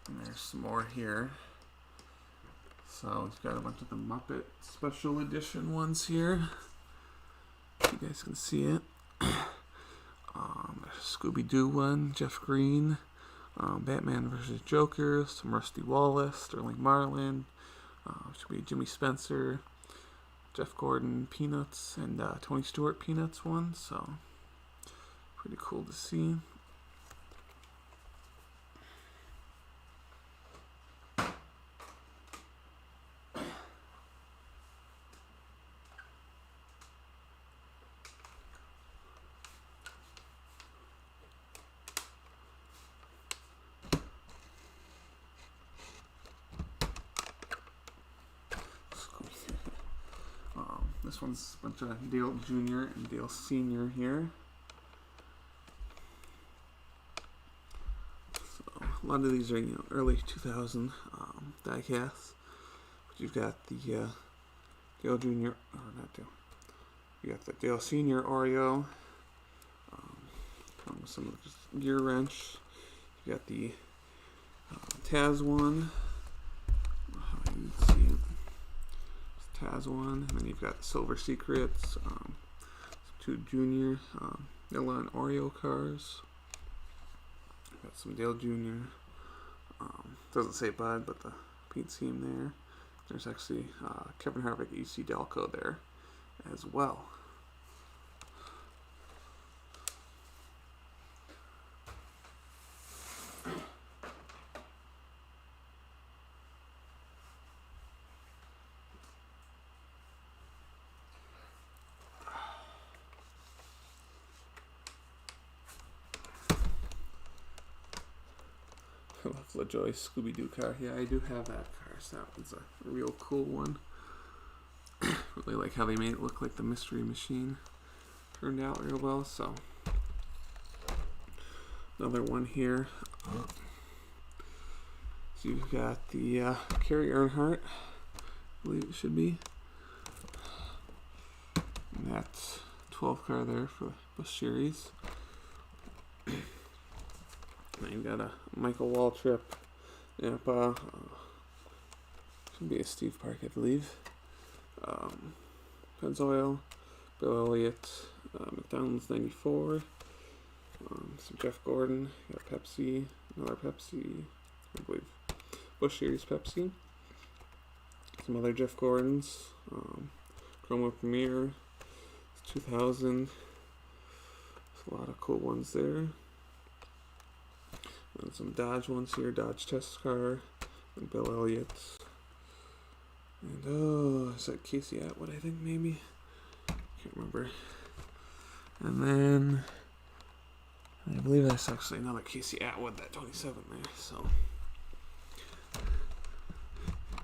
Speaker 1: And there's some more here. So we've got a bunch of the Muppet Special Edition ones here. You guys can see it. Scooby-Doo one, Jeff Green, Batman vs. Joker, some Rusty Wallace, Sterling Marlin, should be Jimmy Spencer, Jeff Gordon Peanuts, and Tony Stewart Peanuts one. So pretty cool to see. This one's a bunch of Dale Jr. and Dale Sr. here. So a lot of these are, early 2000 Diecasts. But you've got the Dale Jr. or not Dale. You got the Dale Sr. Oreo. With some of just gear wrench. You got the Taz one. How you can see it. Taz one, and then you've got Silver Secrets, some 2 Junior Vanilla and Oreo cars. Got some Dale Jr. Doesn't say Bud, but the paint scheme there. There's actually Kevin Harvick EC Delco there as well. I love LaJoy's Scooby-Doo car. Yeah, I do have that car, so that one's a real cool one. Really like how they made it look like the Mystery Machine. Turned out real well, so. Another one here. So you've got the Kerry Earnhardt, I believe it should be. And that's 12 car there for Busch Series. Then you've got a Michael Waltrip, Napa, should be a Steve Park, I believe. Pennzoil, Bill Elliot, McDonald's 94, some Jeff Gordon, got Pepsi, another Pepsi, I believe Busch Series Pepsi, some other Jeff Gordons, Chroma Premier, 2000, there's a lot of cool ones there, and some Dodge ones here, Dodge test car, and Bill Elliott, and is that Casey Atwood, I think, maybe? Can't remember. And then I believe that's actually another Casey Atwood, that 27 there. So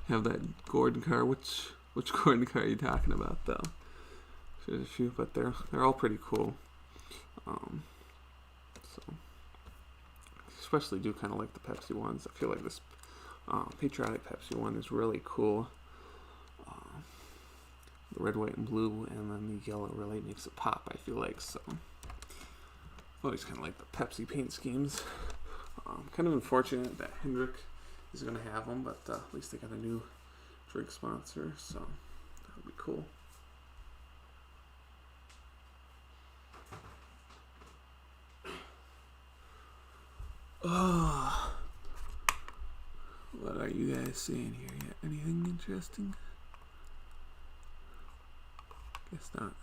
Speaker 1: have that Gordon car. Which Gordon car are you talking about though? There's a few, but they're all pretty cool. So especially do kind of like the Pepsi ones. I feel like this patriotic Pepsi one is really cool. The red, white, and blue, and then the yellow really makes it pop, I feel like. So I've always kind of like the Pepsi paint schemes. Kind of unfortunate that Hendrick is going to have them, but at least they got a new drink sponsor, so that would be cool. Oh, what are you guys seeing here yet? Anything interesting? Guess not.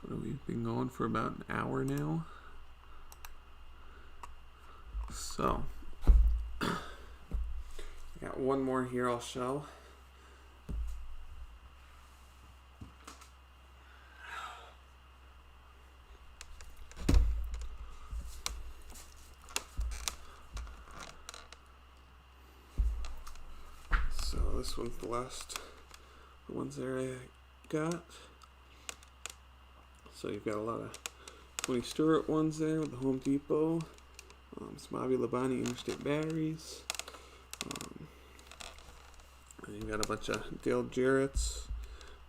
Speaker 1: So we've been going for about an hour now. So I got one more here I'll show. This one's the last ones there I got. So you've got a lot of Tony Stewart ones there with the Home Depot, some Bobby Labonte Interstate batteries, and you've got a bunch of Dale Jarrett's,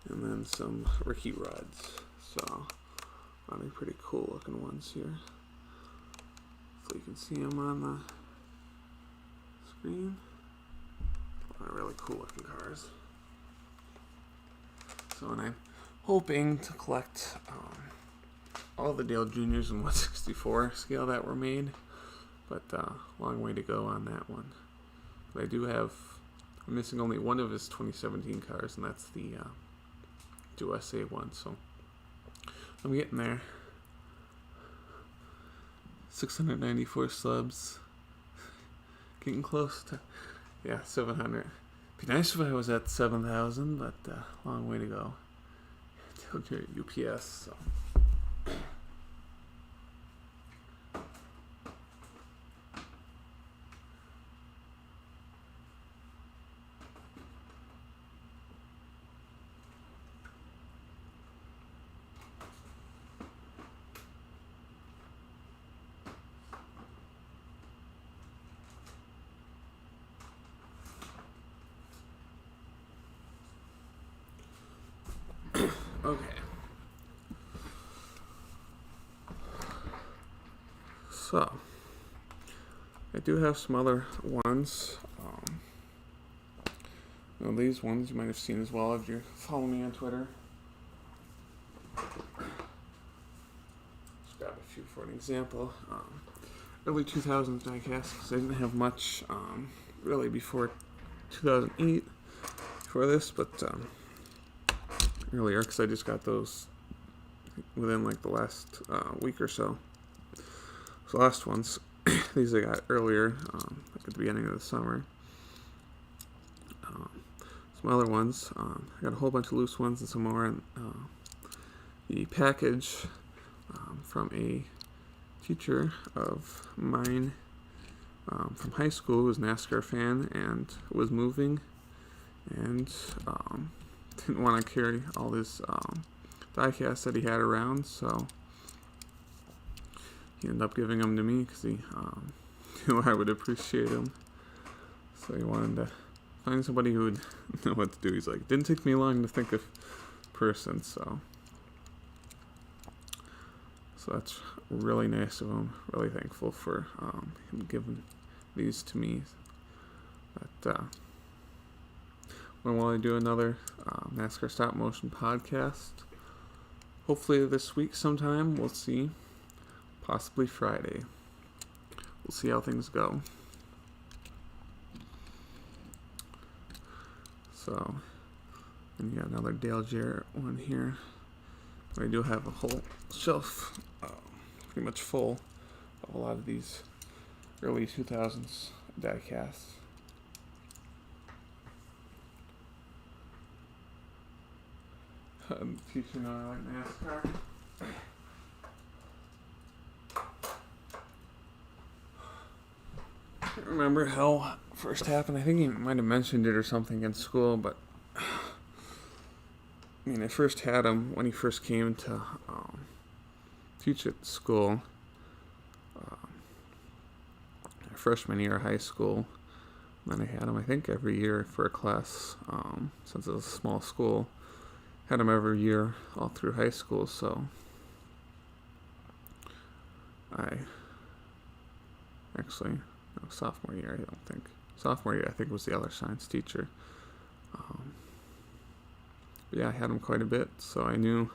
Speaker 1: and then some Ricky rods. So a lot of pretty cool looking ones here. So you can see them on the screen. Really cool looking cars. So, and I'm hoping to collect all the Dale Juniors in 1/64 scale that were made, but long way to go on that one. But I do have, I'm missing only one of his 2017 cars, and that's the USA one, so I'm getting there. 694 subs. Getting close to, yeah, 700. Be nice if I was at 7,000, but long way to go. Till you're at UPS, so. Okay. So, I do have some other ones. These ones you might have seen as well if you follow me on Twitter. Just grab a few for an example. Early 2000s Diecast, because I didn't have much really before 2008 for this, but earlier, because I just got those within like the last week or so. So last ones, these I got earlier, like at the beginning of the summer. Some other ones, I got a whole bunch of loose ones and some more in the package from a teacher of mine from high school who was a Nascar fan and was moving and didn't want to carry all his diecasts that he had around, so he ended up giving them to me because he knew I would appreciate them. So he wanted to find somebody who would know what to do. He's like, didn't take me long to think of a person, so that's really nice of him. Really thankful for him giving these to me. But when will I do another NASCAR stop motion podcast? Hopefully this week sometime. We'll see. Possibly Friday. We'll see how things go. So, and you got another Dale Jarrett one here. I do have a whole shelf pretty much full of a lot of these early 2000s Diecasts. Teaching I like NASCAR. I can't remember how it first happened. I think he might have mentioned it or something in school, but I mean, I first had him when he first came to teach at school. Freshman year of high school. And then I had him, I think, every year for a class, since it was a small school. Had him every year all through high school, so sophomore year, I don't think. Sophomore year, I think, was the other science teacher. But yeah, I had him quite a bit, so I knew.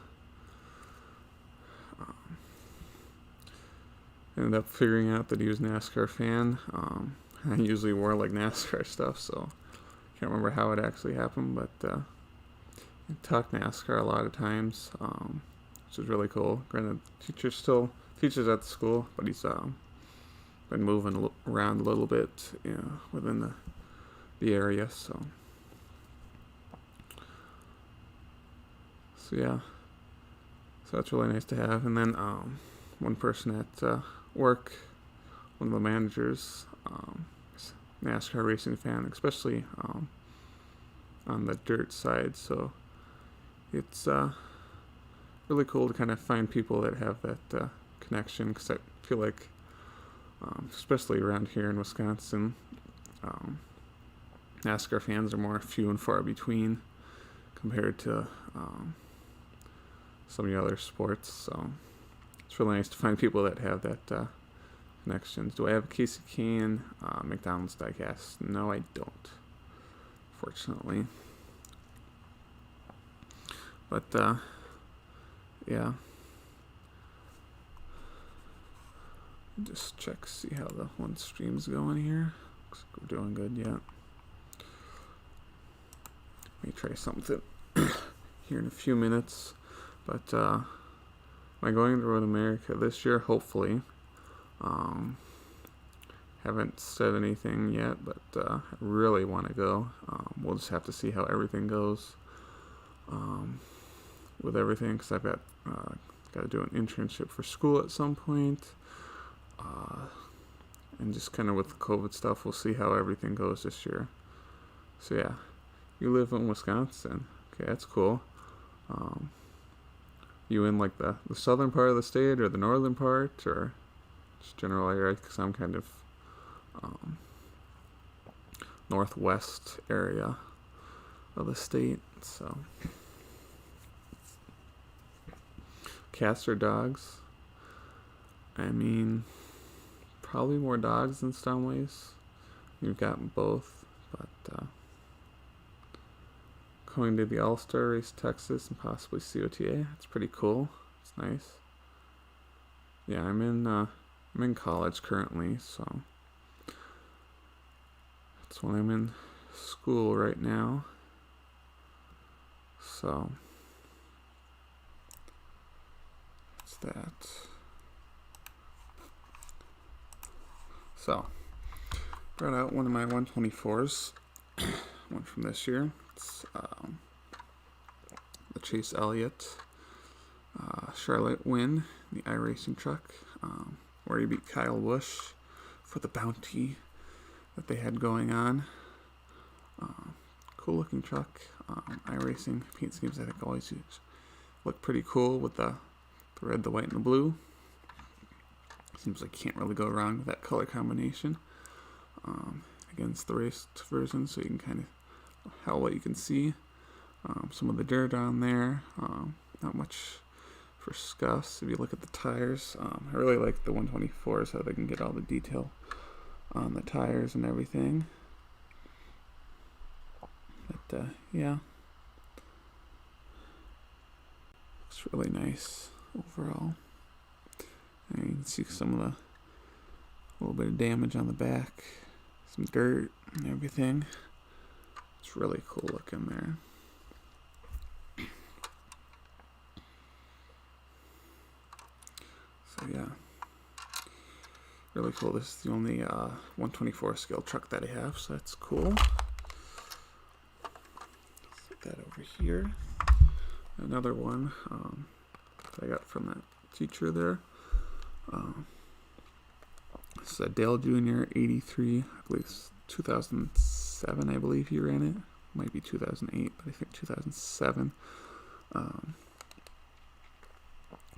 Speaker 1: Ended up figuring out that he was a NASCAR fan. I usually wore like NASCAR stuff, so can't remember how it actually happened, but I talked NASCAR a lot of times, which is really cool. Granted, teacher still teaches at the school, but he's been moving around a little bit, within the area. So yeah, so that's really nice to have. And then one person at work, one of the managers, is a NASCAR racing fan, especially on the dirt side. So it's really cool to kind of find people that have that connection, because I feel like, especially around here in Wisconsin, NASCAR fans are more few and far between compared to some of the other sports. So it's really nice to find people that have that connections. Do I have a Casey Kane McDonald's Diecast? No, I don't, fortunately. But yeah, just check, see how the one stream's going here. Looks like we're doing good yet. Let me try something here in a few minutes. But am I going to Road America this year? Hopefully. Haven't said anything yet, but I really want to go. We'll just have to see how everything goes with everything, because I've got to do an internship for school at some point. And just kind of with the COVID stuff, we'll see how everything goes this year. So yeah, you live in Wisconsin. Okay, that's cool. You in like the southern part of the state or the northern part, or just general area? Because I'm kind of northwest area of the state. So cats or dogs? I mean, probably more dogs in some ways. You've got both, but going to the All-Star Race, Texas, and possibly COTA. It's pretty cool. It's nice. Yeah, I'm in college currently, so that's when I'm in school right now. So that's that. So brought out one of my 124s, one from this year. It's the Chase Elliot Charlotte win, the iRacing truck, where he beat Kyle Busch for the bounty that they had going on. Cool looking truck. iRacing paint schemes, I think, always look pretty cool with the red, the white, and the blue. Seems like you can't really go wrong with that color combination against the raced version, so you can kind of how what you can see. Some of the dirt on there, not much for scuffs. If you look at the tires, I really like the 124s, how they can get all the detail on the tires and everything. But yeah, looks really nice overall. And you can see some of the little bit of damage on the back, some dirt and everything. It's really cool looking there. So yeah, really cool. This is the only 124 scale truck that I have, so that's cool. Put that over here. Another one that I got from that teacher there. This is a Dale Jr. 83, I believe 2007, I believe he ran it. Might be 2008, but I think 2007.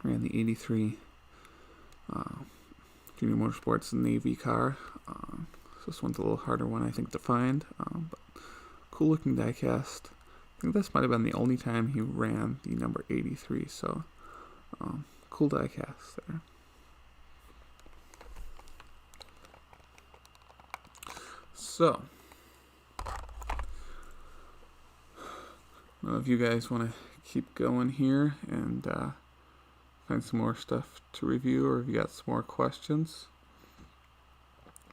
Speaker 1: Ran the 83 Junior Motorsports Navy car. So this one's a little harder one, I think, to find. But cool looking diecast. I think this might have been the only time he ran the number 83, so cool diecast there. So, if you guys want to keep going here and find some more stuff to review, or if you got some more questions,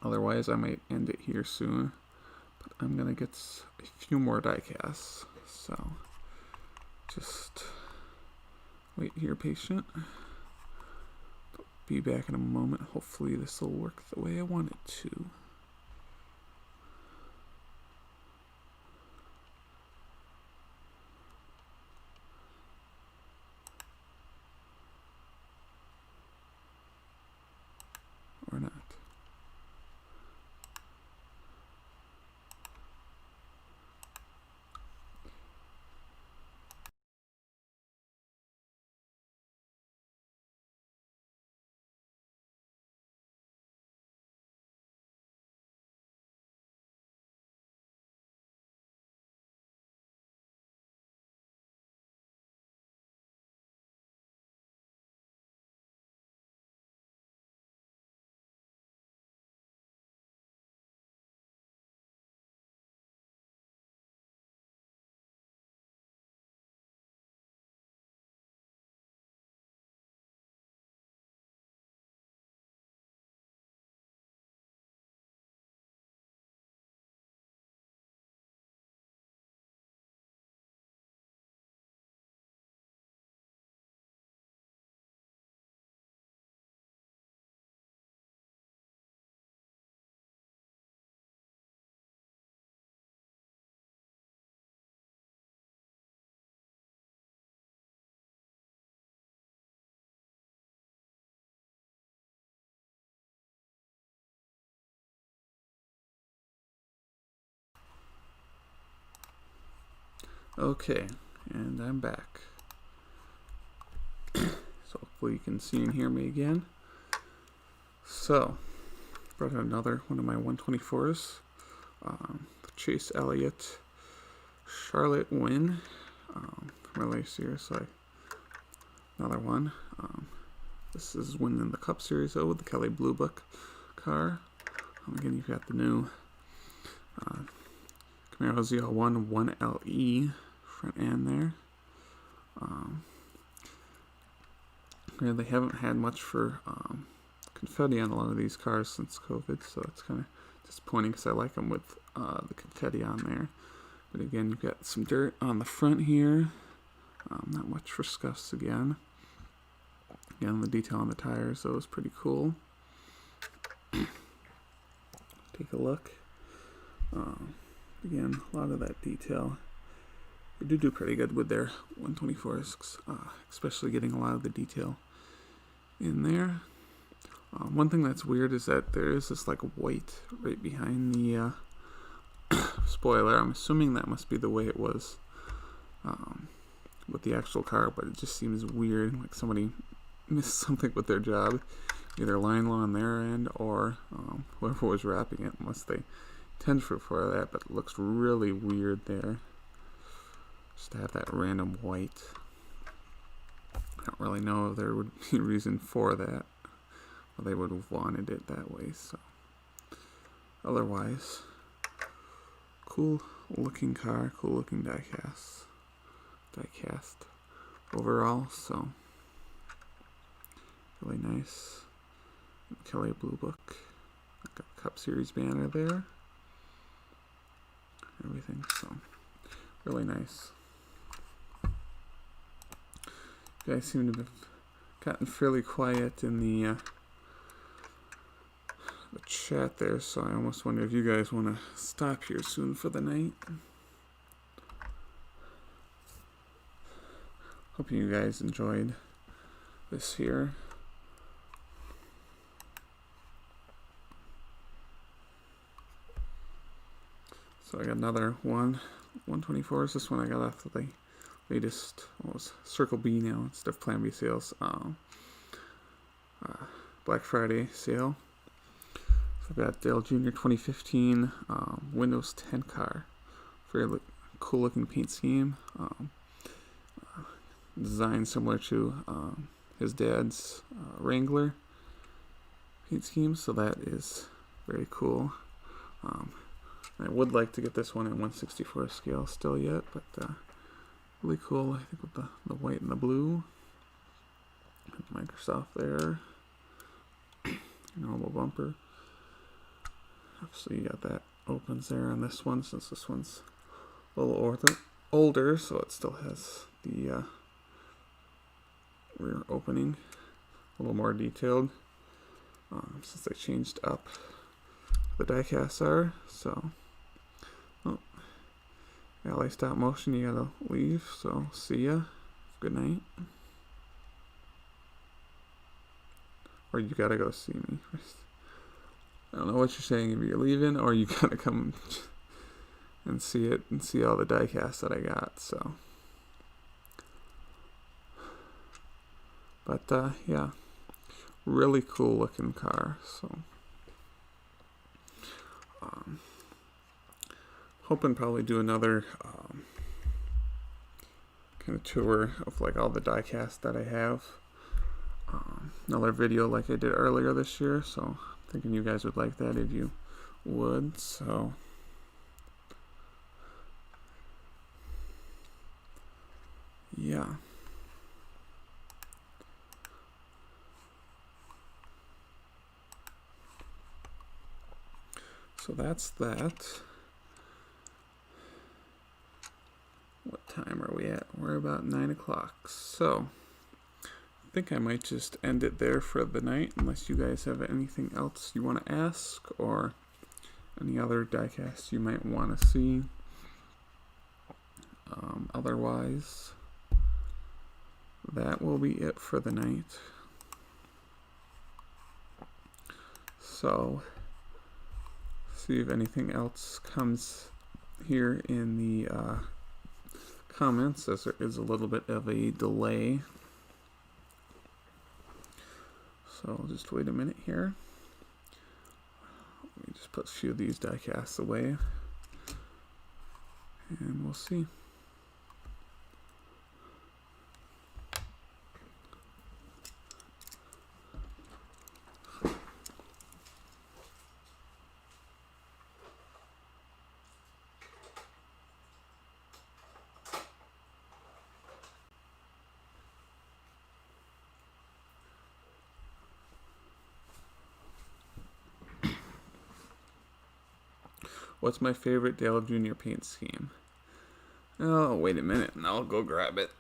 Speaker 1: otherwise I might end it here soon. But I'm gonna get a few more diecasts, so just wait here, patient. Be back in a moment. Hopefully this will work the way I want it to. Or not. Okay, and I'm back. So hopefully you can see and hear me again. So, brought out another one of my 124s. The Chase Elliot Charlotte win from my last year. So another one. This is winning the Cup Series though with the Kelly Blue Book car. Again, you've got the new Camaro ZL1 1LE front end there. They haven't had much for confetti on a lot of these cars since COVID, so it's kind of disappointing because I like them with the confetti on there. But again, you've got some dirt on the front here. Not much for scuffs again. Again, the detail on the tires, though, is pretty cool. Take a look. Again, a lot of that detail. They do pretty good with their 124s, especially getting a lot of the detail in there. One thing that's weird is that there is this like white right behind the spoiler. I'm assuming that must be the way it was with the actual car, but it just seems weird, like somebody missed something with their job, either line low on their end or whoever was wrapping it, unless they intended for that, but it looks really weird there. Just to have that random white. I don't really know if there would be a reason for that. Well, they would have wanted it that way, so. otherwise, cool looking car, cool looking diecast overall, so really nice. Kelly Blue Book, got a Cup Series banner there, everything, so really nice. You guys seem to have gotten fairly quiet in the chat there, so I almost wonder if you guys want to stop here soon for the night. Hope you guys enjoyed this here. So I got another 124s. This one I got off of the latest, what was Circle B now instead of Plan B sales. Black Friday sale. So I've got Dale Jr. 2015 Windows 10 car. Very cool looking paint scheme. Design similar to his dad's Wrangler paint scheme, so that is very cool. I would like to get this one in 1/64 scale still yet, but really cool. I think with the white and the blue. Microsoft there. Normal bumper. Obviously you got that opens there on this one, since this one's a little older, so it still has the rear opening a little more detailed, since they changed up the diecasts are. So LA stop motion, you gotta leave, so see ya, good night, or you gotta go see me. I don't know what you're saying, if you're leaving or you gotta come and see it and see all the diecasts that I got. So but yeah, really cool looking car. So hoping probably do another kind of tour of like all the diecasts that I have. Another video like I did earlier this year, so thinking you guys would like that if you would. So yeah. So that's that. What time are we at? We're about 9 o'clock. So I think I might just end it there for the night, unless you guys have anything else you want to ask or any other diecasts you might want to see. Otherwise, that will be it for the night. So see if anything else comes here in the comments, as there is a little bit of a delay. So I'll just wait a minute here. Let me just put a few of these diecasts away, and we'll see. What's my favorite Dale Jr. paint scheme? Oh, wait a minute, and I'll go grab it.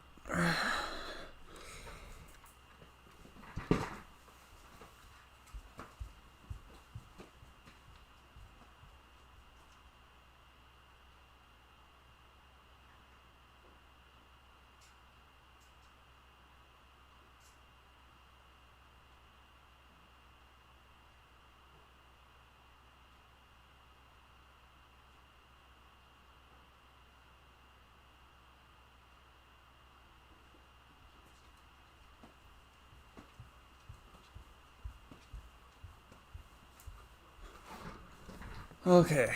Speaker 1: Okay,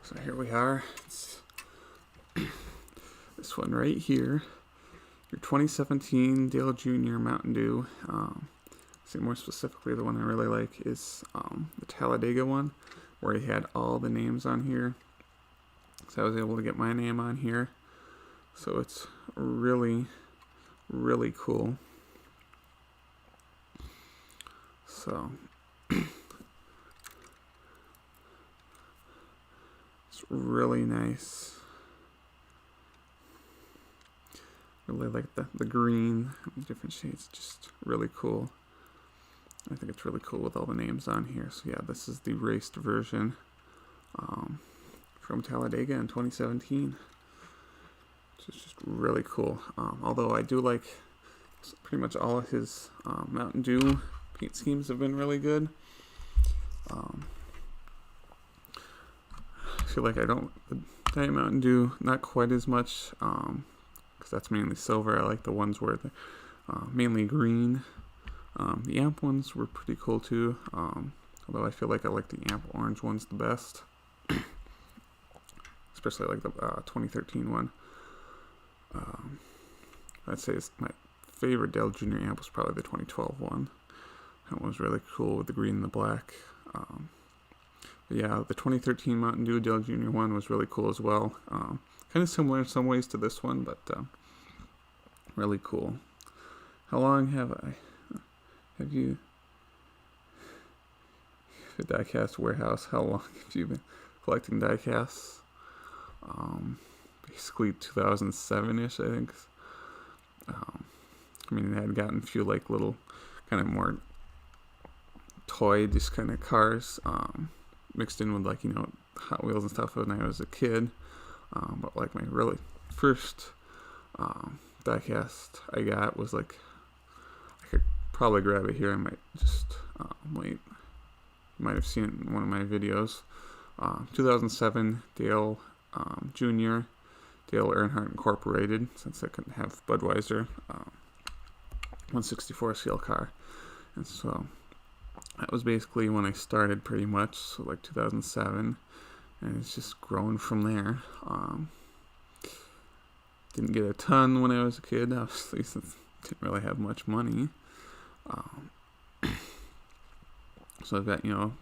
Speaker 1: so here we are. It's this one right here, your 2017 Dale Jr. Mountain Dew. Say more specifically, the one I really like is the Talladega one. where he had all the names on here. So I was able to get my name on here. So it's really, really cool. So it's really nice. Really like the green, different shades, just really cool. I think it's really cool with all the names on here. So yeah, this is the raced version from Talladega in 2017. It's just really cool. Although I do like pretty much all of his Mountain Dew paint schemes have been really good. I feel like I don't, the Diet Mountain Dew, not quite as much, because that's mainly silver. I like the ones where they're mainly green. The amp ones were pretty cool too, although I feel like I like the amp orange ones the best. Especially like the 2013 one. I'd say it's my favorite Dale Jr. amp was probably the 2012 one. That one was really cool with the green and the black. But yeah, the 2013 Mountain Dew Dale Jr. one was really cool as well. Kind of similar in some ways to this one, but really cool. How long have you, the Diecast warehouse, how long have you been collecting Diecasts? Basically 2007-ish, I think. I mean, I had gotten a few like little kind of more toy, just kind of cars, mixed in with like, you know, Hot Wheels and stuff when I was a kid. But like my really first diecast I got was like, I could probably grab it here. I might just wait. You might have seen it in one of my videos. 2007 Dale Jr. Dale Earnhardt Incorporated, since I couldn't have Budweiser, 164 scale car. And so that was basically when I started pretty much, so like 2007, and it's just grown from there. Didn't get a ton when I was a kid, obviously, since I didn't really have much money. So I've got, you know,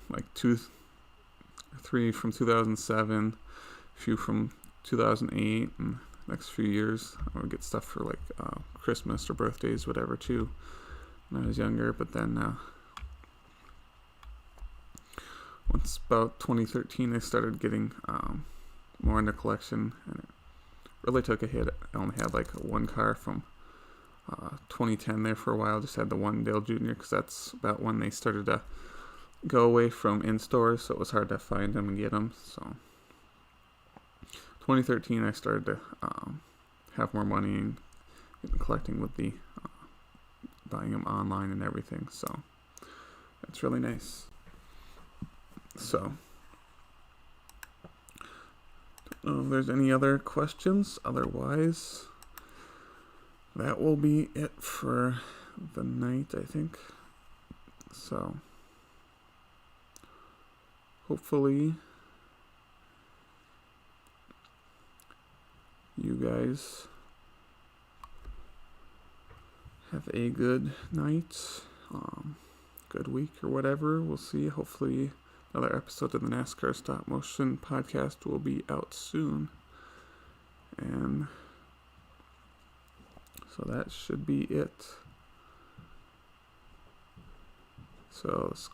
Speaker 1: like 2 or 3 from 2007, a few from 2008, and the next few years I would get stuff for like Christmas or birthdays, whatever, too, when I was younger. But then once about 2013 I started getting more into collection, and it really took a hit. I only had like one car from 2010 there for a while. Just had the one Dale Jr. because that's about when they started to go away from in-stores, so it was hard to find them and get them. So 2013 I started to have more money and collecting with the buying them online and everything, so that's really nice. So don't know if there's any other questions. Otherwise, that will be it for the night, I think. So hopefully you guys have a good night, good week or whatever. We'll see. Hopefully another episode of the NASCAR Stop Motion podcast will be out soon. And so that should be it. So let's